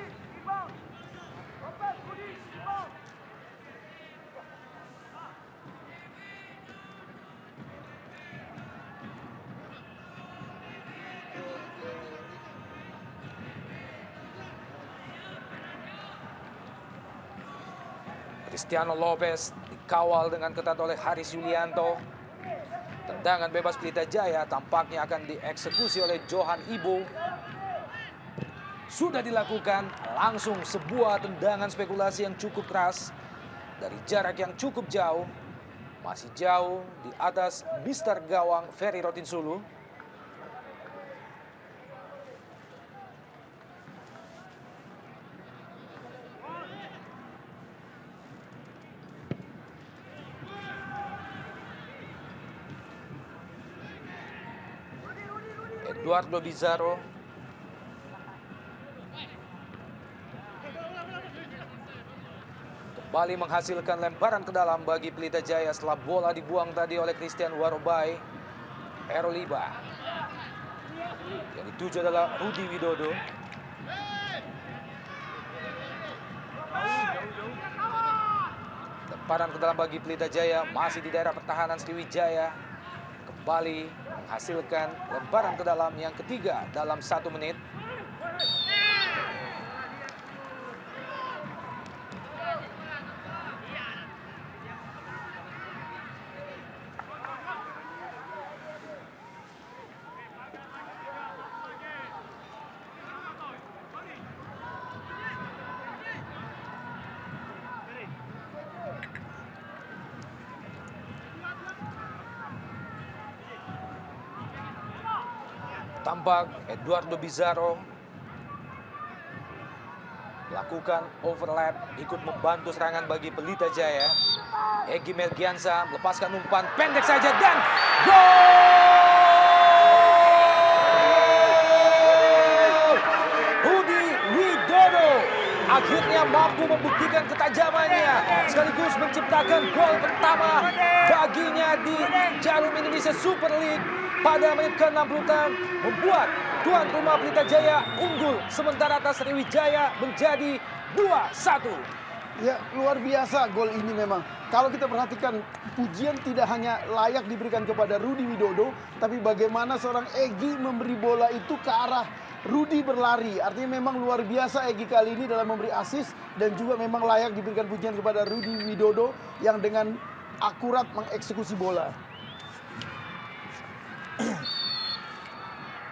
B: Cristiano Lopez dikawal dengan ketat oleh Haris Yulianto. Tendangan bebas Pelita Jaya tampaknya akan dieksekusi oleh Johan Ibo. Sudah dilakukan, langsung sebuah tendangan spekulasi yang cukup keras dari jarak yang cukup jauh. Masih jauh di atas Mister Gawang Ferry Rotinsulu. Eduardo Bizarro. Kembali menghasilkan lemparan ke dalam bagi Pelita Jaya setelah bola dibuang tadi oleh Christian Warobai. Eroliba. Yang dituju adalah Rudi Widodo. Lemparan ke dalam bagi Pelita Jaya masih di daerah pertahanan Sriwijaya. Kembali menghasilkan lemparan ke dalam yang ketiga dalam 1 menit. Tampak Eduardo Bizarro lakukan overlap, ikut membantu serangan bagi Pelita Jaya. Egy Melgiansa melepaskan umpan pendek saja dan gol! Rudi Widodo akhirnya mampu membuktikan ketajamannya sekaligus menciptakan gol pertama baginya di Jarum Indonesia Super League pada menit ke-66, membuat tuan rumah Pelita Jaya unggul sementara atas Sriwijaya menjadi 2-1.
C: Ya, luar biasa gol ini memang. Kalau kita perhatikan, pujian tidak hanya layak diberikan kepada Rudi Widodo, tapi bagaimana seorang Egy memberi bola itu ke arah Rudi berlari. Artinya memang luar biasa Egy kali ini dalam memberi assist dan juga memang layak diberikan pujian kepada Rudi Widodo yang dengan akurat mengeksekusi bola.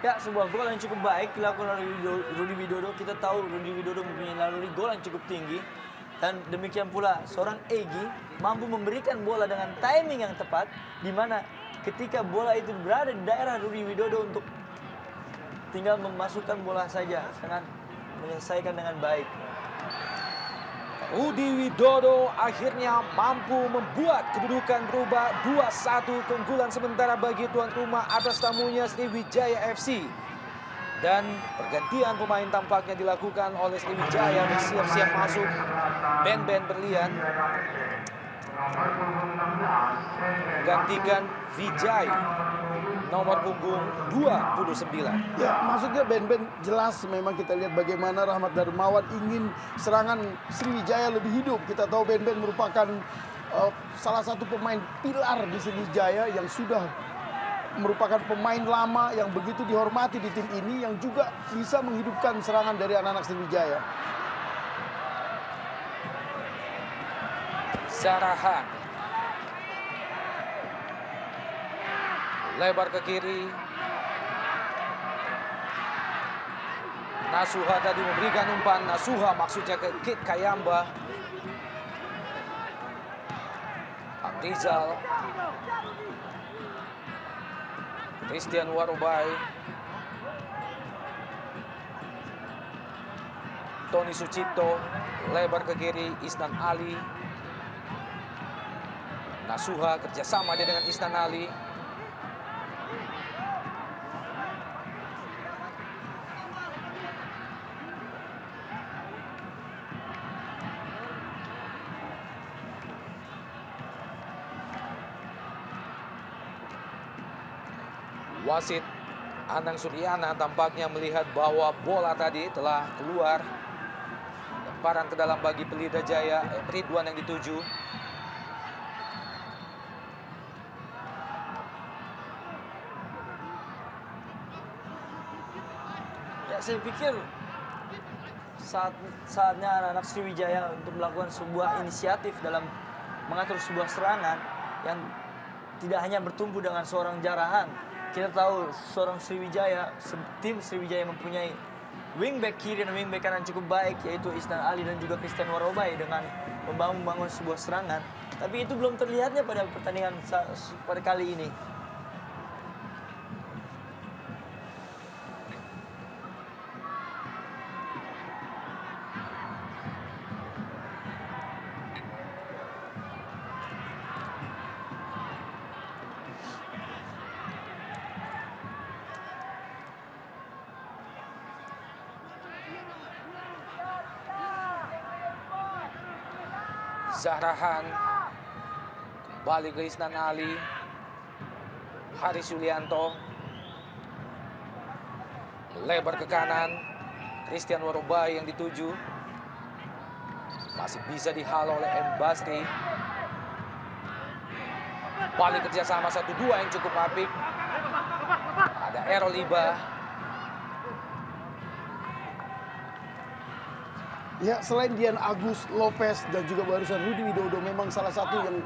A: Ya, sebuah gol yang cukup baik dilakukan oleh Rudi Widodo. Kita tahu Rudi Widodo mempunyai naluri gol yang cukup tinggi. Dan demikian pula seorang Egy mampu memberikan bola dengan timing yang tepat. Di mana ketika bola itu berada di daerah Rudi Widodo untuk tinggal memasukkan bola saja. Dengan menyelesaikan dengan baik.
B: Rudi Widodo akhirnya mampu membuat kedudukan berubah 2-1, keunggulan sementara bagi tuan rumah atas tamunya Sriwijaya FC. Dan pergantian pemain tampaknya dilakukan oleh Sriwijaya bersiap-siap masuk. Ben berlian gantikan Vijay nomor punggung 29.
C: Ya, maksudnya Ben jelas memang kita lihat bagaimana Rahmat Darmawan ingin serangan Sriwijaya lebih hidup. Kita tahu Ben merupakan salah satu pemain pilar di Sriwijaya yang sudah merupakan pemain lama yang begitu dihormati di tim ini yang juga bisa menghidupkan serangan dari anak-anak Sriwijaya.
B: Sarahan lebar ke kiri. Nasuha tadi memberikan umpan. Nasuha maksudnya ke Kit Kayamba. Rizal. Christian Warobai. Tony Sucipto lebar ke kiri. Isnan Ali. Nasuha kerjasama dia dengan Isnan Ali. Wasit Anang Suryana tampaknya melihat bahwa bola tadi telah keluar. Lemparan ke dalam bagi Pelita Jaya. Ridwan yang dituju.
A: Ya, saya pikir saatnya anak-anak Sriwijaya untuk melakukan sebuah inisiatif dalam mengatur sebuah serangan yang tidak hanya bertumpu dengan seorang Jarahan. Kita tahu seorang Sriwijaya, tim Sriwijaya mempunyai wingback kiri dan wingback kanan cukup baik, yaitu Isnan Ali dan juga Christian Warobai dengan membangun sebuah serangan. Tapi itu belum terlihatnya pada pertandingan pada kali ini.
B: Zahrahan kembali ke Isnan Ali, Haris Yulianto melebar ke kanan, Christian Warobai yang dituju, masih bisa dihalau oleh M. Basri. Balik kerjasama 1-2 yang cukup apik. Ada Errol Iba.
C: Ya, selain Dian Agus, Lopez, dan juga barusan Rudi Widodo, memang salah satu yang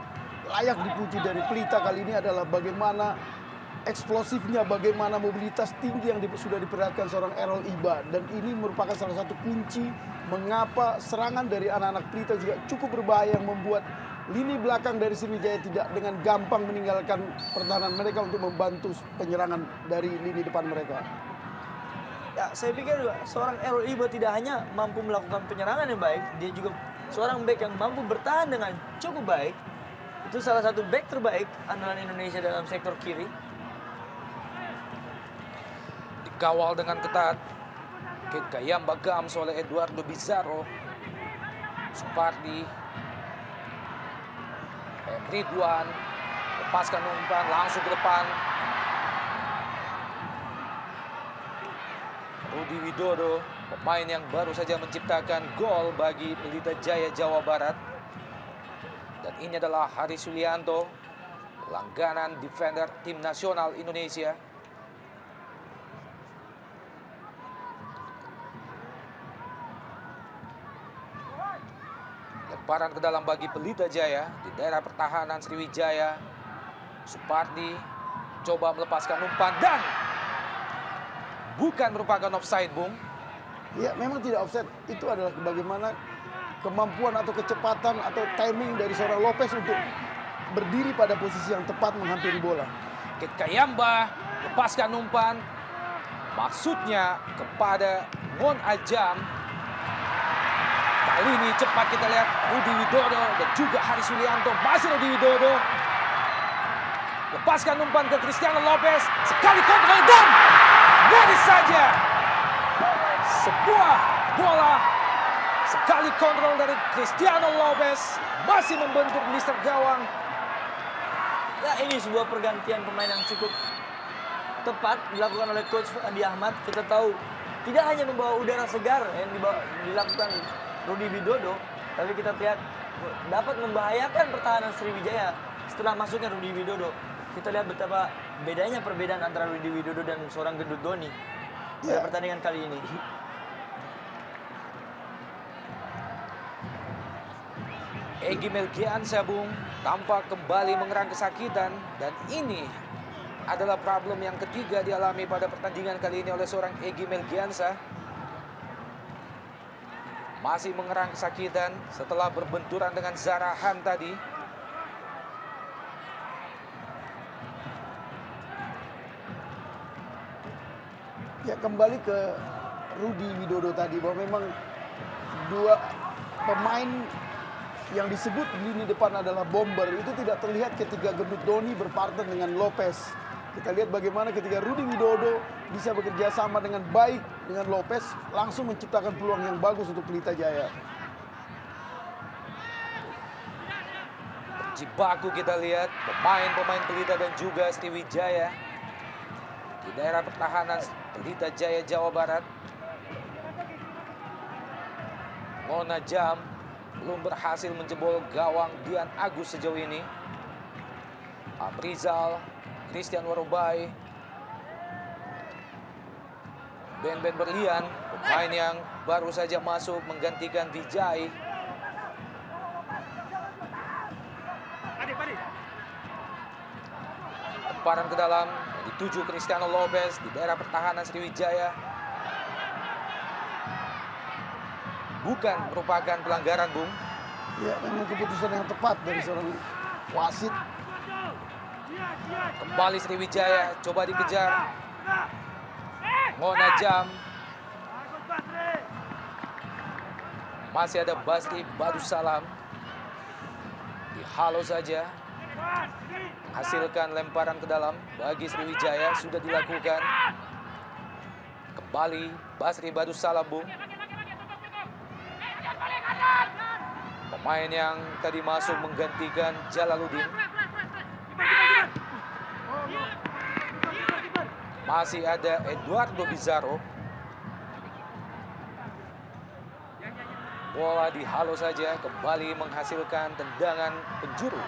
C: layak dipuji dari Pelita kali ini adalah bagaimana eksplosifnya, bagaimana mobilitas tinggi yang sudah diperlihatkan seorang Errol Iba. Dan ini merupakan salah satu kunci mengapa serangan dari anak-anak Pelita juga cukup berbahaya, yang membuat lini belakang dari Sriwijaya tidak dengan gampang meninggalkan pertahanan mereka untuk membantu penyerangan dari lini depan mereka.
A: Ya, saya pikir seorang Errol Iba tidak hanya mampu melakukan penyerangan yang baik, dia juga seorang back yang mampu bertahan dengan cukup baik. Itu salah satu back terbaik andalan Indonesia dalam sektor kiri.
B: Dikawal dengan ketat. Kit Kayamba Gams oleh Eduardo Bizarro. Supardi. Ridwan. Lepaskan umpan langsung ke depan. Rudi Widodo, pemain yang baru saja menciptakan gol bagi Pelita Jaya Jawa Barat. Dan ini adalah Haris Yulianto, langganan defender tim nasional Indonesia. Lemparan ke dalam bagi Pelita Jaya di daerah pertahanan Sriwijaya. Supardi coba melepaskan umpan dan bukan merupakan offside, Bung.
C: Ya, memang tidak offside. Itu adalah bagaimana kemampuan atau kecepatan atau timing dari seorang Lopez untuk berdiri pada posisi yang tepat menghampiri bola.
B: Kit Kayamba lepaskan umpan. Maksudnya kepada Mon Ajam. Kali ini cepat kita lihat Rudi Widodo dan juga Haris Yulianto. Masih Rudi Widodo. Lepaskan umpan ke Cristiano Lopez. Sekali kontrol dan nyaris saja sebuah bola, sekali kontrol dari Cristiano Lopez masih membentur Mister Gawang.
A: Ya, ini sebuah pergantian pemain yang cukup tepat dilakukan oleh Coach Fandi Ahmad. Kita tahu tidak hanya membawa udara segar yang dilakukan Rudi Widodo, tapi kita lihat dapat membahayakan pertahanan Sriwijaya setelah masuknya Rudi Widodo. Kita lihat betapa bedanya perbedaan antara Rudi Widodo dan seorang Gendut Doni pada pertandingan kali ini.
B: Egy Melgiansyah, Bung, tampak kembali mengerang kesakitan dan ini adalah problem yang ketiga dialami pada pertandingan kali ini oleh seorang Egy Melgiansyah. Masih mengerang kesakitan setelah berbenturan dengan Zahrahan tadi.
C: Ya, kembali ke Rudi Widodo tadi, bahwa memang dua pemain yang disebut di lini depan adalah bomber itu tidak terlihat ketika Gendut Doni berpartner dengan Lopez. Kita lihat bagaimana ketika Rudi Widodo bisa bekerja sama dengan baik dengan Lopez, langsung menciptakan peluang yang bagus untuk Pelita Jaya.
B: Jibaku kita lihat pemain-pemain Pelita dan juga Sriwijaya di daerah pertahanan Pelita Jaya Jawa Barat. Mona Jam belum berhasil menjebol gawang Dian Agus sejauh ini. Aprizal, Christian Warobai. Ben Berlian, pemain yang baru saja masuk menggantikan Vijay. Lemparan ke dalam, dituju Cristiano Lopez di daerah pertahanan Sriwijaya. Bukan merupakan pelanggaran, Bung.
C: Ya, memang keputusan yang tepat dari seorang wasit.
B: Kembali Sriwijaya, coba dikejar. Ngonajam. Masih ada Basri Badussalam. Dihalau saja. Hasilkan lemparan ke dalam bagi Sriwijaya, sudah dilakukan. Kembali Basri Badussalam, Bung. Pemain yang tadi masuk menggantikan Jalaluddin. Masih ada Eduardo Bizarro. Bola dihalau saja, kembali menghasilkan tendangan penjuru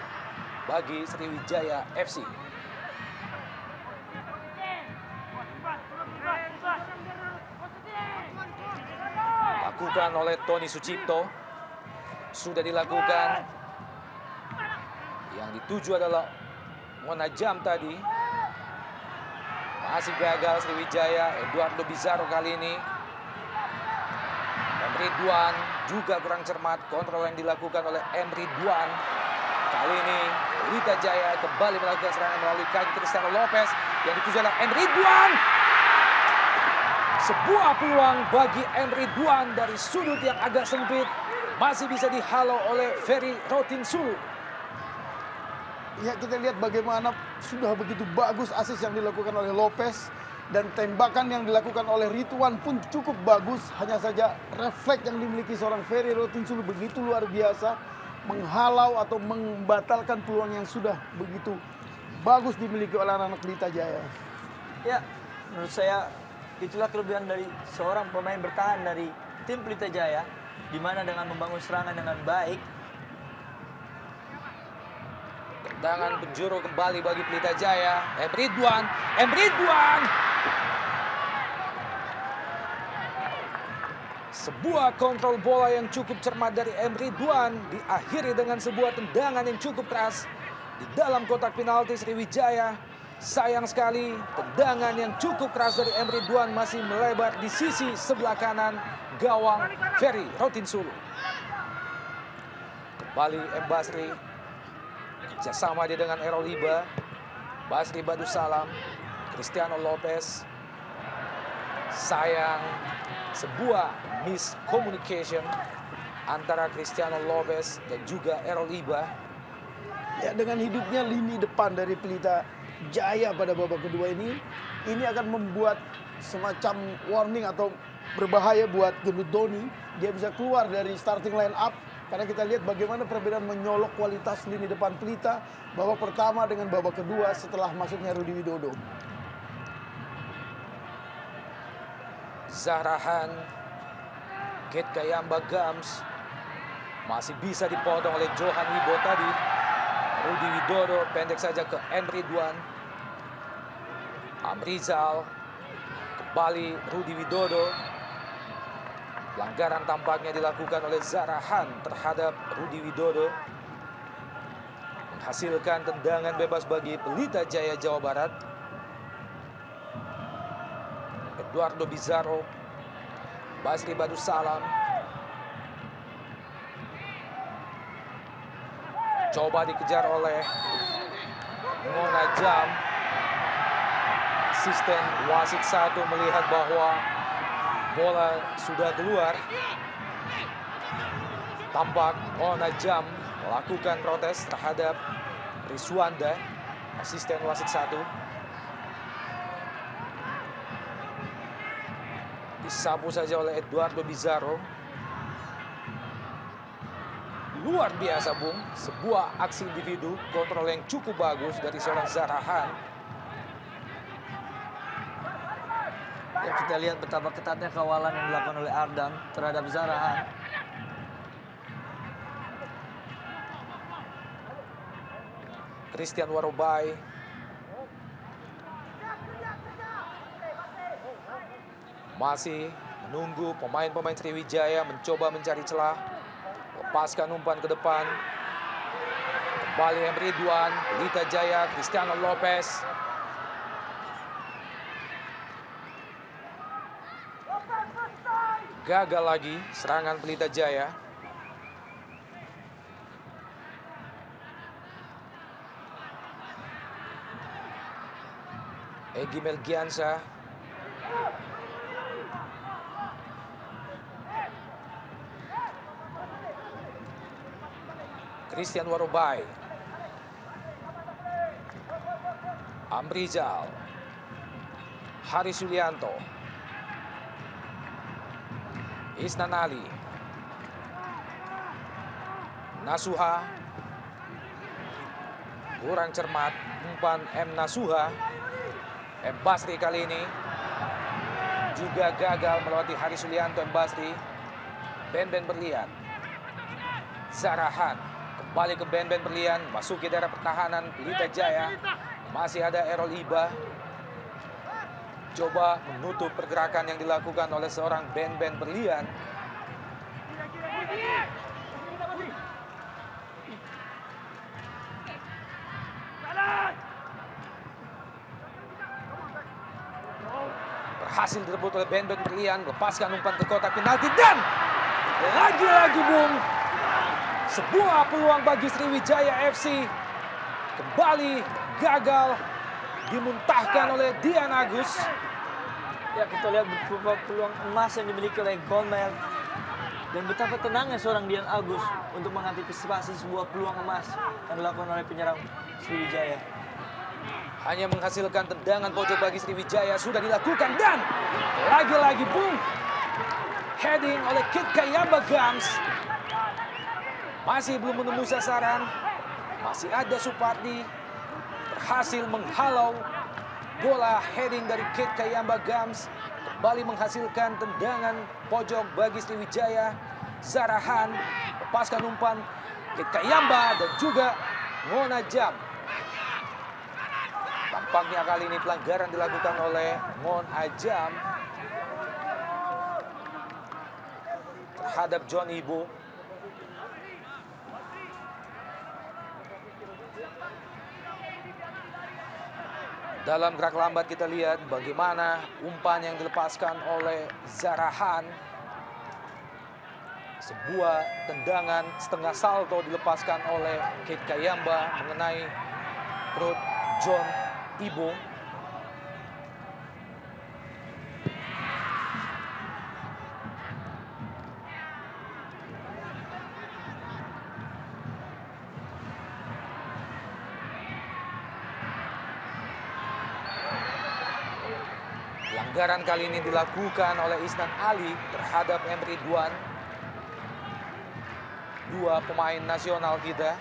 B: bagi Sriwijaya FC. Lakukan oleh Tony Sucipto. Sudah dilakukan. Yang dituju adalah Monajam tadi. Masih gagal Sriwijaya. Eduardo Bizarro kali ini. Emre Duan juga kurang cermat. Kontrol yang dilakukan oleh Emre Duan. Kali ini Pelita Jaya kembali melakukan serangan melalui kaki Cristiano Lopez. Yang dituju adalah Emre Duan. Sebuah peluang bagi Emre Duan dari sudut yang agak sempit. Masih bisa dihalau oleh Ferry Rotinsulu.
C: Ya, kita lihat bagaimana sudah begitu bagus asis yang dilakukan oleh Lopez. Dan tembakan yang dilakukan oleh Ridwan pun cukup bagus. Hanya saja refleks yang dimiliki seorang Ferry Rotinsulu begitu luar biasa. Menghalau atau membatalkan peluang yang sudah begitu bagus dimiliki oleh anak-anak Pelita Jaya.
A: Ya, menurut saya itulah kelebihan dari seorang pemain bertahan dari tim Pelita Jaya, di mana dengan membangun serangan dengan baik.
B: Tendangan penjuru kembali bagi Pelita Jaya. Emre Duan. Sebuah kontrol bola yang cukup cermat dari Emre Duan diakhiri dengan sebuah tendangan yang cukup keras di dalam kotak penalti Sriwijaya. Sayang sekali tendangan yang cukup keras dari Emre Duan masih melebar di sisi sebelah kanan gawang Ferry Rotinsulu. Kembali Basri. Kerjasama dia dengan Errol Hiba. Basri Badussalam. Cristiano Lopez. Sayang sebuah miscommunication antara Cristiano Lopez dan juga Errol Hiba.
C: Ya, dengan hidupnya lini depan dari Pelita Jaya pada babak kedua ini akan membuat semacam warning atau berbahaya buat Gendut Doni. Dia bisa keluar dari starting line up karena kita lihat bagaimana perbedaan menyolok kualitas lini depan Pelita babak pertama dengan babak kedua setelah masuknya Rudi Widodo.
B: Zahrahan, Get Kayamba Gams masih bisa dipotong oleh Johan Wibo tadi. Rudi Widodo pendek saja ke Emre Duan. Amrizal, kembali Rudi Widodo. Pelanggaran tampaknya dilakukan oleh Zahrahan terhadap Rudi Widodo. Menghasilkan tendangan bebas bagi Pelita Jaya Jawa Barat. Eduardo Bizarro, Basri Badussalam. Coba dikejar oleh Monajam. Asisten wasit 1 melihat bahwa bola sudah keluar. Tampak Monajam melakukan protes terhadap Riswanda, asisten wasit 1. Disapu saja oleh Eduardo Bizarro. Luar biasa, Bung. Sebuah aksi individu, kontrol yang cukup bagus dari seorang Zahrahan.
A: Ya, kita lihat betapa ketatnya kawalan yang dilakukan oleh Ardam terhadap Zahrahan.
B: Christian Warobai. Masih menunggu pemain-pemain Sriwijaya mencoba mencari celah. Lepaskan umpan ke depan. Kembali Emre Ridwan, Pelita Jaya, Cristiano Lopez. Gagal lagi serangan Pelita Jaya. Egy Melgiansyah. Christian Warobai. Amrizal. Haris Yulianto. Isnan Ali. Nasuha. Kurang cermat umpan M. Nasuha. M. Basri kali ini juga gagal melewati Haris Yulianto. M. Basri. Ben Berlian. Zarahan. Kembali ke Ben Berlian. Masuki daerah pertahanan Pelita Jaya. Masih ada Errol Iba. Coba menutup pergerakan yang dilakukan oleh seorang Ben Berlian. Berhasil direbut oleh Ben Berlian. Lepaskan umpan ke kotak penalti. Dan lagi-lagi Bung, sebuah peluang bagi Sriwijaya FC. Kembali gagal dimuntahkan oleh Dian Agus.
A: Ya, kita lihat beberapa peluang emas yang dimiliki oleh Gomez. Dan betapa tenangnya seorang Dian Agus untuk mengantisipasi sebuah peluang emas yang dilakukan oleh penyerang Sriwijaya.
B: Hanya menghasilkan tendangan pojok bagi Sriwijaya sudah dilakukan. Dan lagi-lagi Bung, heading oleh Kit Kayamba Gams. Masih belum menembus sasaran. Masih ada Supardi. Berhasil menghalau bola heading dari Kit Kayamba Gams. Kembali menghasilkan tendangan pojok bagi Sriwijaya. Zarahan lepaskan umpan Kit Kayamba dan juga Ngona Jam. Tampaknya kali ini pelanggaran dilakukan oleh Ngon Ajam terhadap John Ibo. Dalam gerak lambat kita lihat bagaimana umpan yang dilepaskan oleh Zarahan. Sebuah tendangan setengah salto dilepaskan oleh Kit Kayamba mengenai perut John Ibo. Pelanggaran kali ini dilakukan oleh Isnan Ali terhadap Emre Ridwan. Dua pemain nasional kita.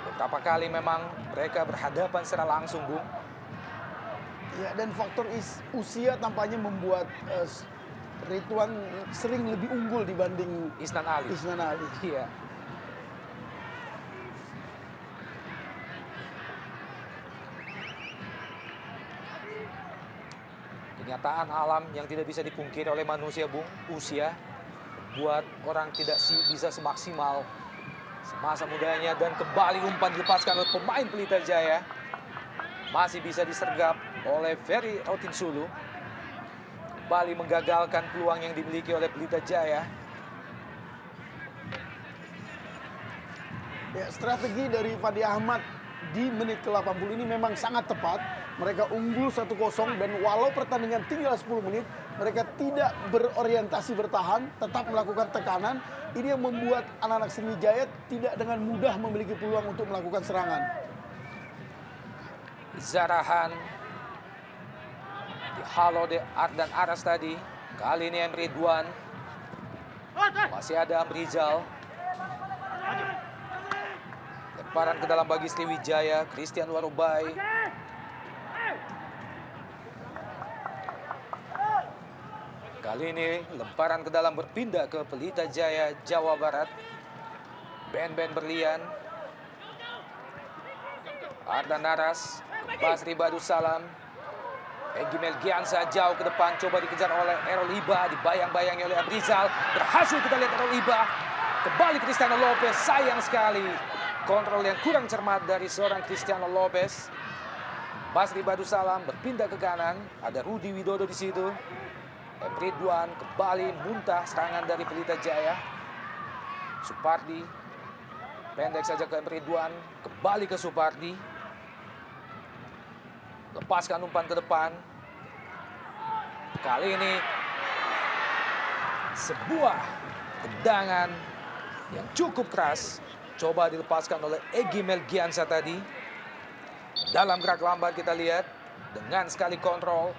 B: Beberapa kali memang mereka berhadapan secara langsung, Bung.
C: Ya, dan faktor usia tampaknya membuat Ridwan sering lebih unggul dibanding
B: Isnan Ali.
C: Isnan Ali.
B: Iya. Kenyataan alam yang tidak bisa dipungkiri oleh manusia, Bung. Usia buat orang tidak bisa semaksimal semasa mudanya. Dan kembali umpan dilepaskan oleh pemain Pelita Jaya. Masih bisa disergap oleh Ferry Rotinsulu. Kembali menggagalkan peluang yang dimiliki oleh Pelita Jaya.
C: Ya, strategi dari Fandi Ahmad di menit ke-80 ini memang sangat tepat. Mereka unggul 1-0 dan walau pertandingan tinggal 10 menit, mereka tidak berorientasi bertahan, tetap melakukan tekanan. Ini yang membuat anak-anak Sriwijaya tidak dengan mudah memiliki peluang untuk melakukan serangan.
B: Zarahan dihalau de Ardan Aras tadi. Kali ini Emre Ridwan. Masih ada Amrizal. Lemparan ke dalam bagi Sriwijaya, Christian Warobai. Kali ini lemparan ke dalam berpindah ke Pelita Jaya, Jawa Barat. Ben Berlian. Ardan Aras, Basri Badussalam. Egy Melgiansa jauh ke depan, coba dikejar oleh Errol Hiba, dibayang-bayangi oleh Abrizal. Berhasil kita lihat Errol Hiba. Kembali Cristiano Lopez, sayang sekali. Kontrol yang kurang cermat dari seorang Cristiano Lopez. Basri Badusalam berpindah ke kanan, ada Rudi Widodo di situ. Ridwan kembali muntah serangan dari Pelita Jaya. Supardi pendek saja ke Ridwan, kembali ke Supardi. Lepaskan umpan ke depan. Kali ini sebuah tendangan yang cukup keras coba dilepaskan oleh Egy Melgiansa tadi. Dalam gerak lambat kita lihat dengan sekali kontrol,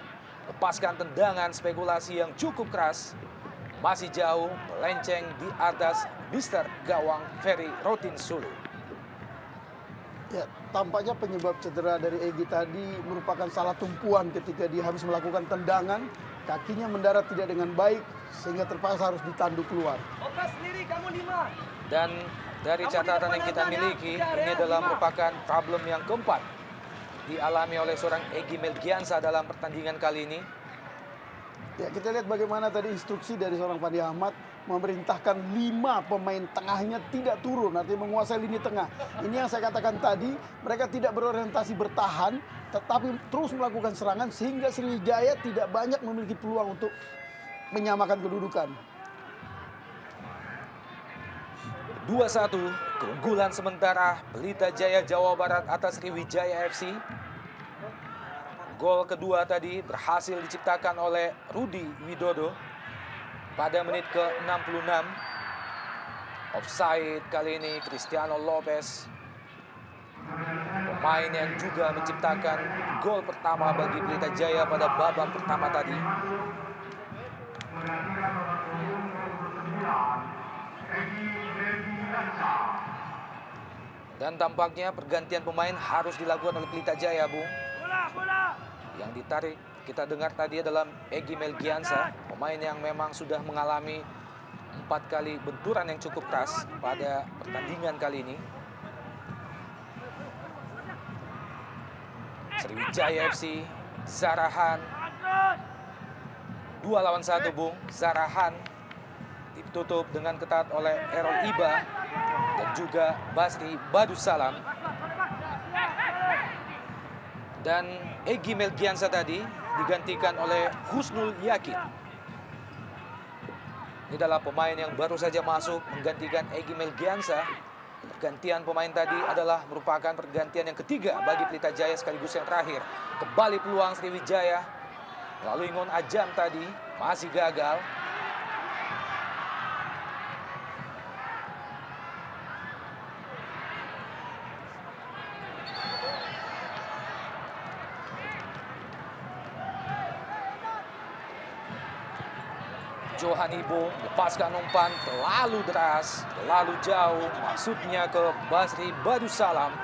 B: lepaskan tendangan spekulasi yang cukup keras. Masih jauh, melenceng di atas Mister Gawang Ferry Rotinsulu.
C: Ya, tampaknya penyebab cedera dari Egy tadi merupakan salah tumpuan ketika dia habis melakukan tendangan. Kakinya mendarat tidak dengan baik sehingga terpaksa harus ditandu keluar.
B: Dan dari catatan yang kita miliki, ini adalah merupakan problem yang keempat dialami oleh seorang Egy Melgiansa dalam pertandingan kali ini.
C: Ya, kita lihat bagaimana tadi instruksi dari seorang Fandi Ahmad memerintahkan 5 pemain tengahnya tidak turun, artinya menguasai lini tengah. Ini yang saya katakan tadi, mereka tidak berorientasi bertahan, tetapi terus melakukan serangan sehingga Sriwijaya tidak banyak memiliki peluang untuk menyamakan kedudukan.
B: 2-1, keunggulan sementara Pelita Jaya Jawa Barat atas Sriwijaya FC. Gol kedua tadi berhasil diciptakan oleh Rudi Widodo pada menit ke-66. Offside kali ini Cristiano Lopez, pemain yang juga menciptakan gol pertama bagi Pelita Jaya pada babak pertama tadi. Dan tampaknya pergantian pemain harus dilakukan oleh Pelita Jaya, Bung. Yang ditarik kita dengar tadi adalah Egy Melgiansa, pemain yang memang sudah mengalami 4 kali benturan yang cukup keras pada pertandingan kali ini. Sriwijaya FC, Zarahan, 2 lawan 1, Bung. Zarahan ditutup dengan ketat oleh Errol Hiba dan juga Basri Badusalam. Dan Egy Melgiansa tadi digantikan oleh Husnul Yakin. Ini adalah pemain yang baru saja masuk menggantikan Egy Melgiansa. Pergantian pemain tadi adalah merupakan pergantian yang ketiga bagi Pelita Jaya sekaligus yang terakhir. Kembali peluang Sriwijaya. Lalu Ingon Ajam tadi masih gagal. Johan Ibo lepaskan umpan terlalu deras, terlalu jauh, maksudnya ke Basri Badusalam.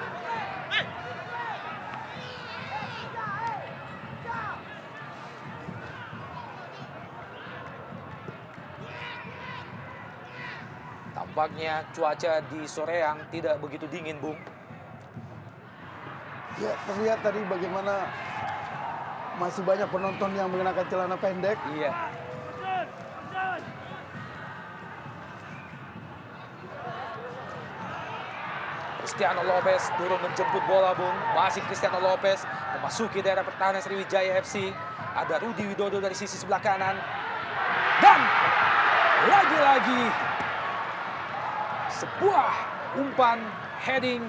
B: Tampaknya cuaca di Soreang tidak begitu dingin, Bung.
C: Ya, terlihat tadi bagaimana masih banyak penonton yang mengenakan celana pendek.
B: Iya. Cristiano Lopez turun menjemput bola, Bung. Masih Cristiano Lopez memasuki daerah pertahanan Sriwijaya FC. Ada Rudi Widodo dari sisi sebelah kanan. Dan lagi-lagi sebuah umpan heading.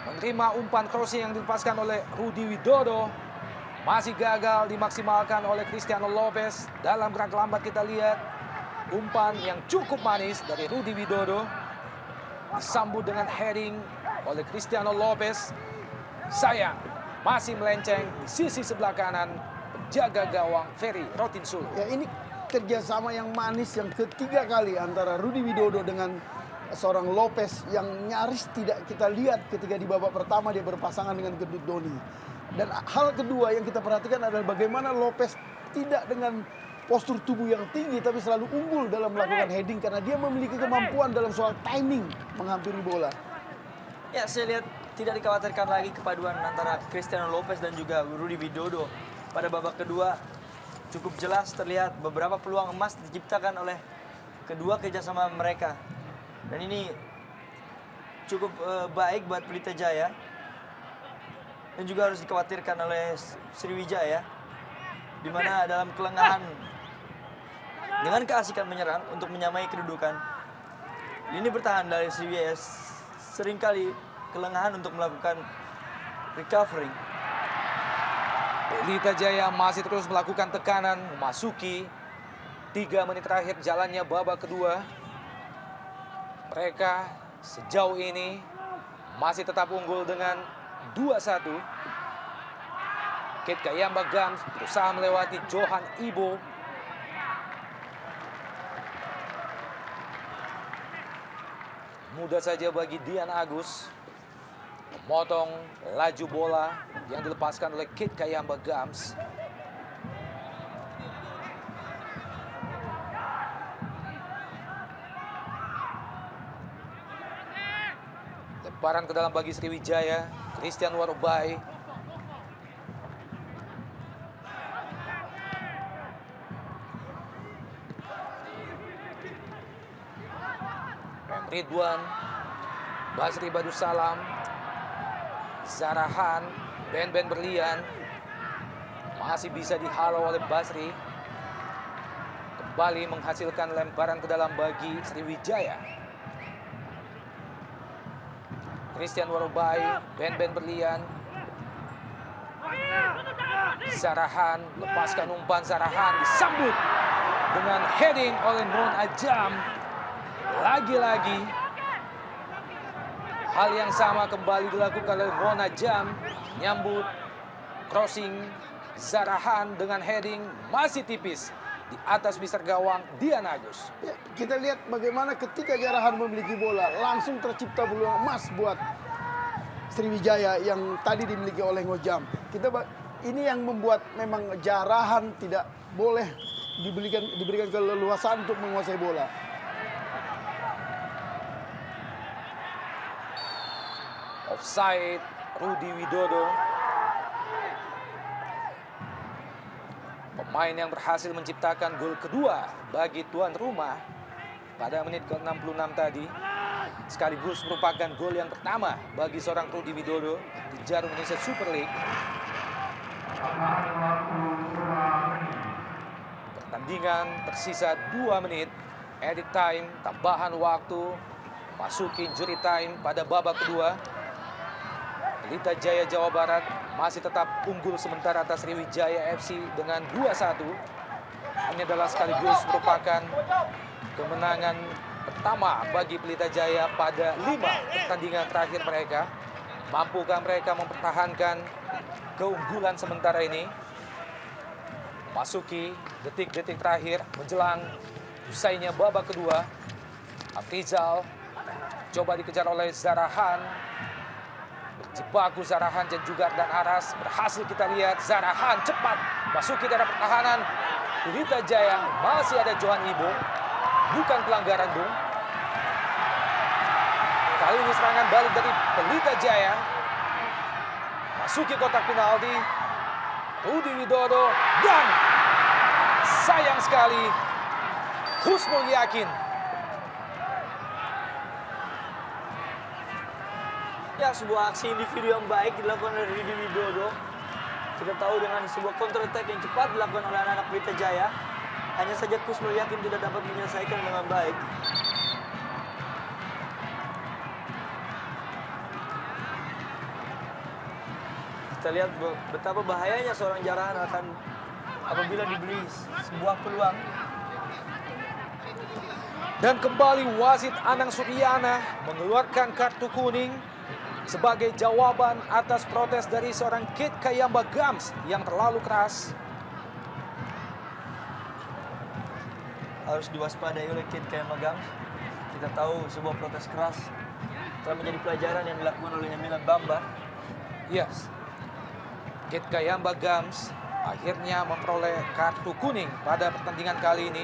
B: Menerima umpan crossing yang dilepaskan oleh Rudi Widodo. Masih gagal dimaksimalkan oleh Cristiano Lopez. Dalam gerak lambat kita lihat umpan yang cukup manis dari Rudi Widodo. Disambut dengan heading oleh Cristiano Lopez. Sayang, masih melenceng di sisi sebelah kanan penjaga gawang Ferry Rotinsulu.
C: Ya, ini kerjasama yang manis yang ketiga kali antara Rudi Widodo dengan seorang Lopez yang nyaris tidak kita lihat ketika di babak pertama dia berpasangan dengan Gendut Doni. Dan hal kedua yang kita perhatikan adalah bagaimana Lopez tidak dengan postur tubuh yang tinggi tapi selalu unggul dalam melakukan heading karena dia memiliki kemampuan dalam soal timing menghampiri bola.
A: Ya, saya lihat tidak dikhawatirkan lagi kepaduan antara Cristiano Lopez dan juga Rudi Widodo. pada babak kedua cukup jelas terlihat beberapa peluang emas diciptakan oleh kedua kerjasama mereka. Dan ini cukup baik buat Pelita Jaya. Dan juga harus dikhawatirkan oleh Sriwijaya, di mana dalam kelengahan dengan keasikan menyerang untuk menyamai kedudukan. Lini bertahan dari Sriwijaya seringkali kelengahan untuk melakukan recovery.
B: Pelita Jaya masih terus melakukan tekanan memasuki 3 menit terakhir jalannya babak kedua. Mereka sejauh ini masih tetap unggul dengan 2-1. Kit Kayamba Gams berusaha melewati Johan Ibo. Mudah saja bagi Dian Agus memotong laju bola yang dilepaskan oleh Kit Kayamba Gams. Lemparan ke dalam bagi Sriwijaya, Christian Warubai. Ridwan, Basri Badussalam, Zarahan, Ben Berlian. Masih bisa dihalau oleh Basri. Kembali menghasilkan lemparan ke dalam bagi Sriwijaya. Christian Warubai, Ben Berlian. Zarahan, lepaskan umpan Zarahan, disambut dengan heading oleh Non Ajam. Lagi-lagi hal yang sama kembali dilakukan oleh Non Ajam. Nyambut, crossing Zarahan dengan heading masih tipis di atas mister gawang Dian Agus.
C: Ya, kita lihat bagaimana ketika Zarahan memiliki bola, langsung tercipta peluang emas buat Sriwijaya yang tadi dimiliki oleh Ngojam. Ini yang membuat memang Zarahan tidak boleh diberikan keleluasaan untuk menguasai bola.
B: Offside Rudi Widodo. Pemain yang berhasil menciptakan gol kedua bagi tuan rumah pada menit ke-66 tadi. Sekaligus merupakan gol yang pertama bagi seorang Rudi Widodo di Jarum Indonesia Super League. Pertandingan tersisa 2 menit. Edit time, tambahan waktu, masuki injury time pada babak kedua. Pelita Jaya Jawa Barat masih tetap unggul sementara atas Sriwijaya FC dengan 2-1. Ini adalah sekaligus merupakan kemenangan pertama bagi Pelita Jaya pada 5 pertandingan terakhir mereka. Mampukah mereka mempertahankan keunggulan sementara ini? Masuki detik-detik terakhir menjelang usainya babak kedua. Afrizal coba dikejar oleh Zarahan. Berjibaku Zarahan dan juga Dan Aras. Berhasil kita lihat Zarahan cepat masuki daerah pertahanan Pelita Jaya. Masih ada Johan Ibo. Bukan pelanggaran, Bung. Kali ini serangan balik dari Pelita Jaya. Masuki kotak penalti. Rudi Widodo dan sayang sekali Husnul Yakin.
A: Ya, sebuah aksi individu yang baik dilakukan oleh Rudi Widodo. Kita tahu dengan sebuah counter attack yang cepat dilakukan oleh anak-anak Pelita Jaya. Hanya saja Husnul Yakin tidak dapat menyelesaikan dengan baik. Kita lihat betapa bahayanya seorang Zarahan akan apabila diberi sebuah peluang.
B: Dan kembali wasit Anang Suryana mengeluarkan kartu kuning sebagai jawaban atas protes dari seorang Kit Kayamba Gams yang terlalu keras.
A: Harus diwaspadai oleh Kit Kayamba Gams. Kita tahu sebuah protes keras telah menjadi pelajaran yang dilakukan oleh Milan Bamba.
B: Yes. Kit Kayamba Gams akhirnya memperoleh kartu kuning pada pertandingan kali ini.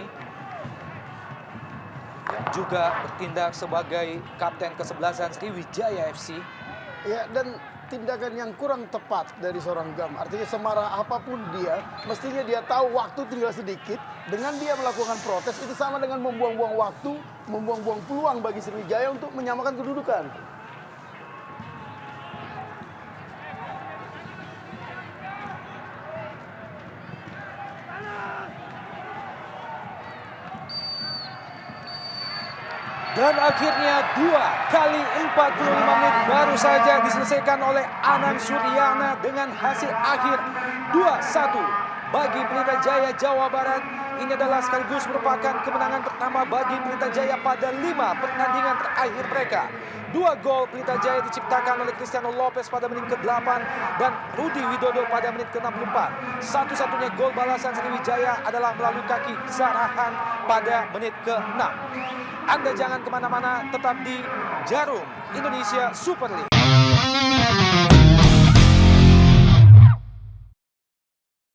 B: Yang juga bertindak sebagai kapten kesebelasan Sriwijaya FC.
C: Ya, dan tindakan yang kurang tepat dari seorang Gam. Artinya semarah apapun dia, mestinya dia tahu waktu tinggal sedikit. Dengan dia melakukan protes itu sama dengan membuang-buang waktu, membuang-buang peluang bagi Sriwijaya untuk menyamakan kedudukan.
B: Dan akhirnya 2 kali 45 menit baru saja diselesaikan oleh Anang Suryana dengan hasil akhir 2-1 bagi Pelita Jaya Jawa Barat. Ini adalah sekaligus merupakan kemenangan pertama bagi Pelita Jaya pada 5 pertandingan terakhir mereka. 2 gol Pelita Jaya diciptakan oleh Cristiano Lopez pada menit ke-8 dan Rudi Widodo pada menit ke-64. Satu-satunya gol balasan Sriwijaya adalah melalui kaki Zarahan pada menit ke-6. Anda jangan kemana-mana, tetap di Jarum Indonesia Super League.